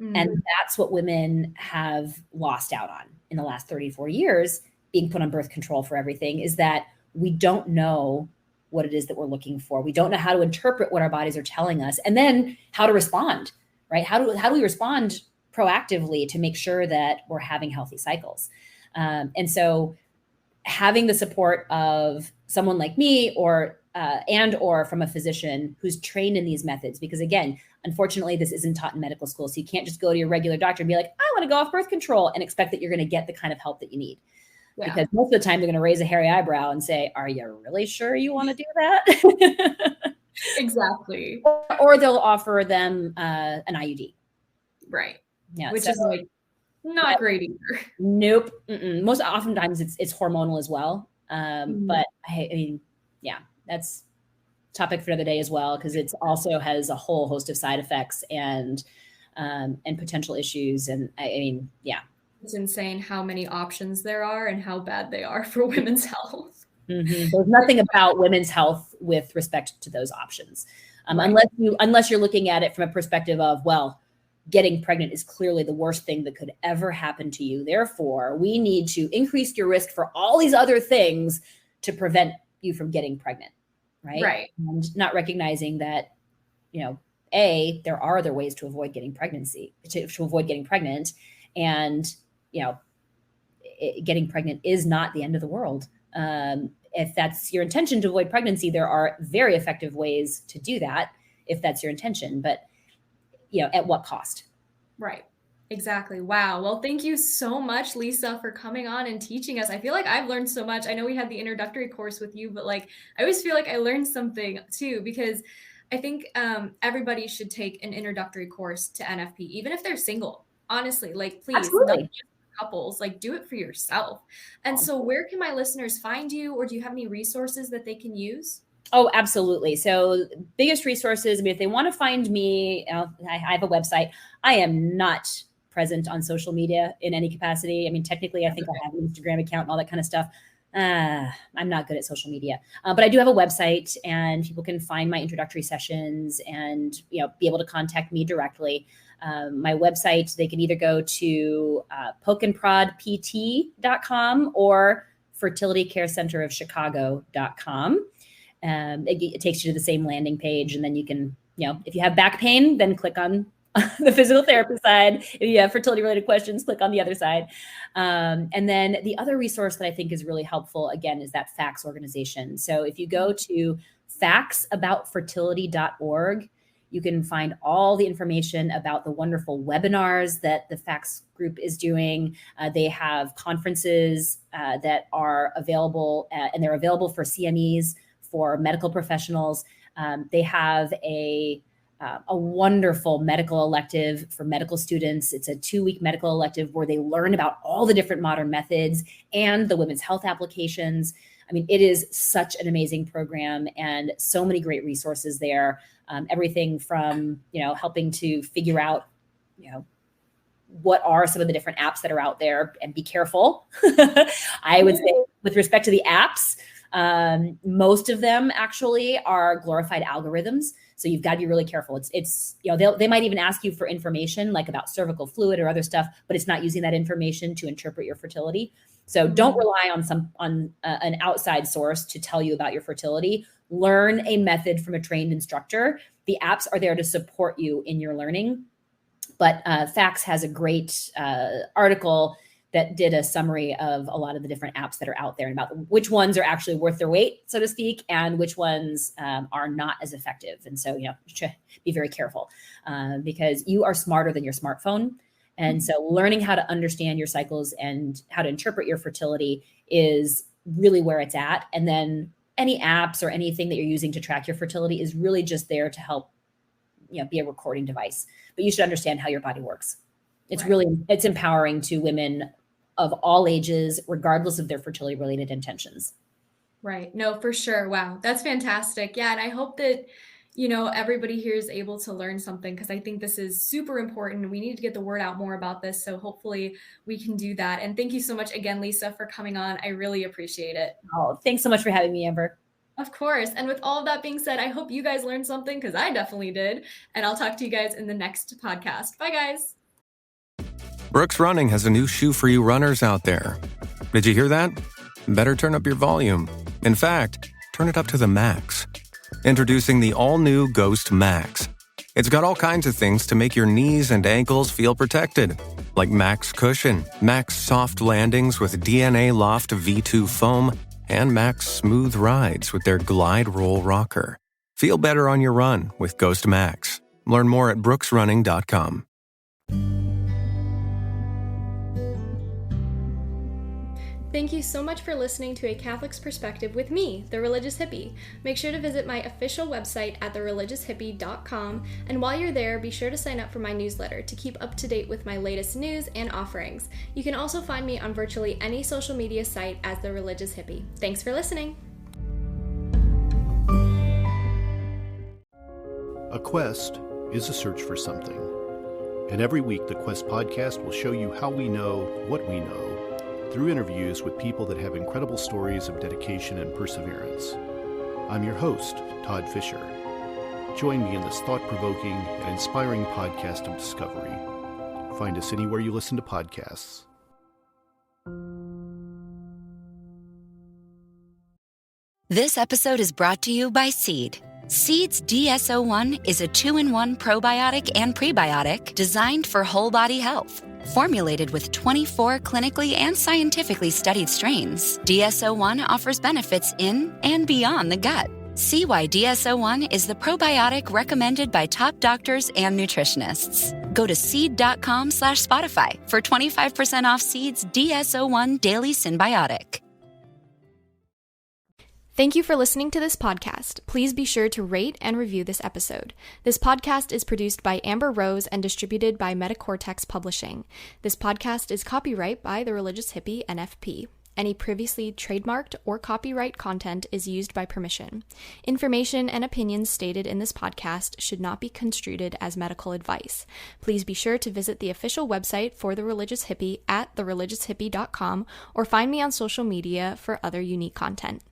And that's what women have lost out on in the last 34 years, being put on birth control for everything, is that we don't know what it is that we're looking for. We don't know how to interpret what our bodies are telling us, and then how to respond, right? How do we respond proactively to make sure that we're having healthy cycles? And so having the support of someone like me or from a physician who's trained in these methods, because again, unfortunately, this isn't taught in medical school. So you can't just go to your regular doctor and be like, I want to go off birth control and expect that you're going to get the kind of help that you need. Yeah. Because most of the time they're going to raise a hairy eyebrow and say, are you really sure you want to do that? Exactly. Or they'll offer them an IUD. Right. Yeah. Which is like not great either. Nope. Most oftentimes it's hormonal as well. But I mean, yeah, that's topic for another day as well, because it also has a whole host of side effects and potential issues. And I mean, yeah. It's insane how many options there are and how bad they are for women's health. There's nothing about women's health with respect to those options. Unless you're looking at it from a perspective of, well, getting pregnant is clearly the worst thing that could ever happen to you. Therefore, we need to increase your risk for all these other things to prevent you from getting pregnant. Right. And not recognizing that, there are other ways to avoid getting pregnant. And, getting pregnant is not the end of the world. If that's your intention to avoid pregnancy, there are very effective ways to do that if that's your intention. But, at what cost? Right. Exactly. Wow. Well, thank you so much, Lisa, for coming on and teaching us. I feel like I've learned so much. I know we had the introductory course with you, but I always feel like I learned something too, because I think everybody should take an introductory course to NFP, even if they're single. Honestly, please, not just couples, do it for yourself. And so where can my listeners find you, or do you have any resources that they can use? Oh, absolutely. So biggest resources, if they want to find me, I have a website. I am not present on social media in any capacity. Technically, I think I have an Instagram account and all that kind of stuff. I'm not good at social media, but I do have a website, and people can find my introductory sessions and, be able to contact me directly. My website, they can either go to pokeandprodpt.com or fertilitycarecenterofchicago.com. It takes you to the same landing page, and then you can, if you have back pain, then click on the physical therapy side. If you have fertility related questions, click on the other side. And then the other resource that I think is really helpful, again, is that FACS organization. So if you go to factsaboutfertility.org, you can find all the information about the wonderful webinars that the FACS group is doing. They have conferences that are available, and they're available for CMEs, for medical professionals. They have a wonderful medical elective for medical students. It's a 2-week medical elective where they learn about all the different modern methods and the women's health applications. It is such an amazing program, and so many great resources there. Everything from, helping to figure out, what are some of the different apps that are out there, and be careful. I would say with respect to the apps, most of them actually are glorified algorithms. So you've got to be really careful. It's they might even ask you for information about cervical fluid or other stuff, but it's not using that information to interpret your fertility. So don't rely on an outside source to tell you about your fertility. Learn a method from a trained instructor. The apps are there to support you in your learning. But FACS has a great article that did a summary of a lot of the different apps that are out there, and about which ones are actually worth their weight, so to speak, and which ones are not as effective. And so, be very careful because you are smarter than your smartphone. And so learning how to understand your cycles and how to interpret your fertility is really where it's at. And then any apps or anything that you're using to track your fertility is really just there to help, be a recording device. But you should understand how your body works. It's it's empowering to women of all ages, regardless of their fertility related intentions. Right. No, for sure. Wow. That's fantastic. Yeah. And I hope that, everybody here is able to learn something, because I think this is super important. We need to get the word out more about this. So hopefully we can do that. And thank you so much again, Lisa, for coming on. I really appreciate it. Oh, thanks so much for having me, Amber. Of course. And with all of that being said, I hope you guys learned something, because I definitely did. And I'll talk to you guys in the next podcast. Bye, guys. Brooks Running has a new shoe for you runners out there. Did you hear that? Better turn up your volume. In fact, turn it up to the max. Introducing the all-new Ghost Max. It's got all kinds of things to make your knees and ankles feel protected, like Max Cushion, Max Soft Landings with DNA Loft V2 foam, and Max Smooth Rides with their Glide Roll Rocker. Feel better on your run with Ghost Max. Learn more at brooksrunning.com. Thank you so much for listening to A Catholic's Perspective with me, The Religious Hippie. Make sure to visit my official website at thereligioushippie.com, and while you're there, be sure to sign up for my newsletter to keep up to date with my latest news and offerings. You can also find me on virtually any social media site as The Religious Hippie. Thanks for listening. A quest is a search for something. And every week, the Quest podcast will show you how we know what we know through interviews with people that have incredible stories of dedication and perseverance. I'm your host, Todd Fisher. Join me in this thought-provoking and inspiring podcast of discovery. Find us anywhere you listen to podcasts. This episode is brought to you by Seed. Seed's DSO1 is a 2-in-1 probiotic and prebiotic designed for whole body health. Formulated with 24 clinically and scientifically studied strains, DSO1 offers benefits in and beyond the gut. See why DSO1 is the probiotic recommended by top doctors and nutritionists. Go to seed.com/Spotify for 25% off Seed's DSO1 Daily Symbiotic. Thank you for listening to this podcast. Please be sure to rate and review this episode. This podcast is produced by Amber Rose and distributed by Metacortex Publishing. This podcast is copyright by The Religious Hippie, NFP. Any previously trademarked or copyright content is used by permission. Information and opinions stated in this podcast should not be construed as medical advice. Please be sure to visit the official website for The Religious Hippie at thereligioushippie.com or find me on social media for other unique content.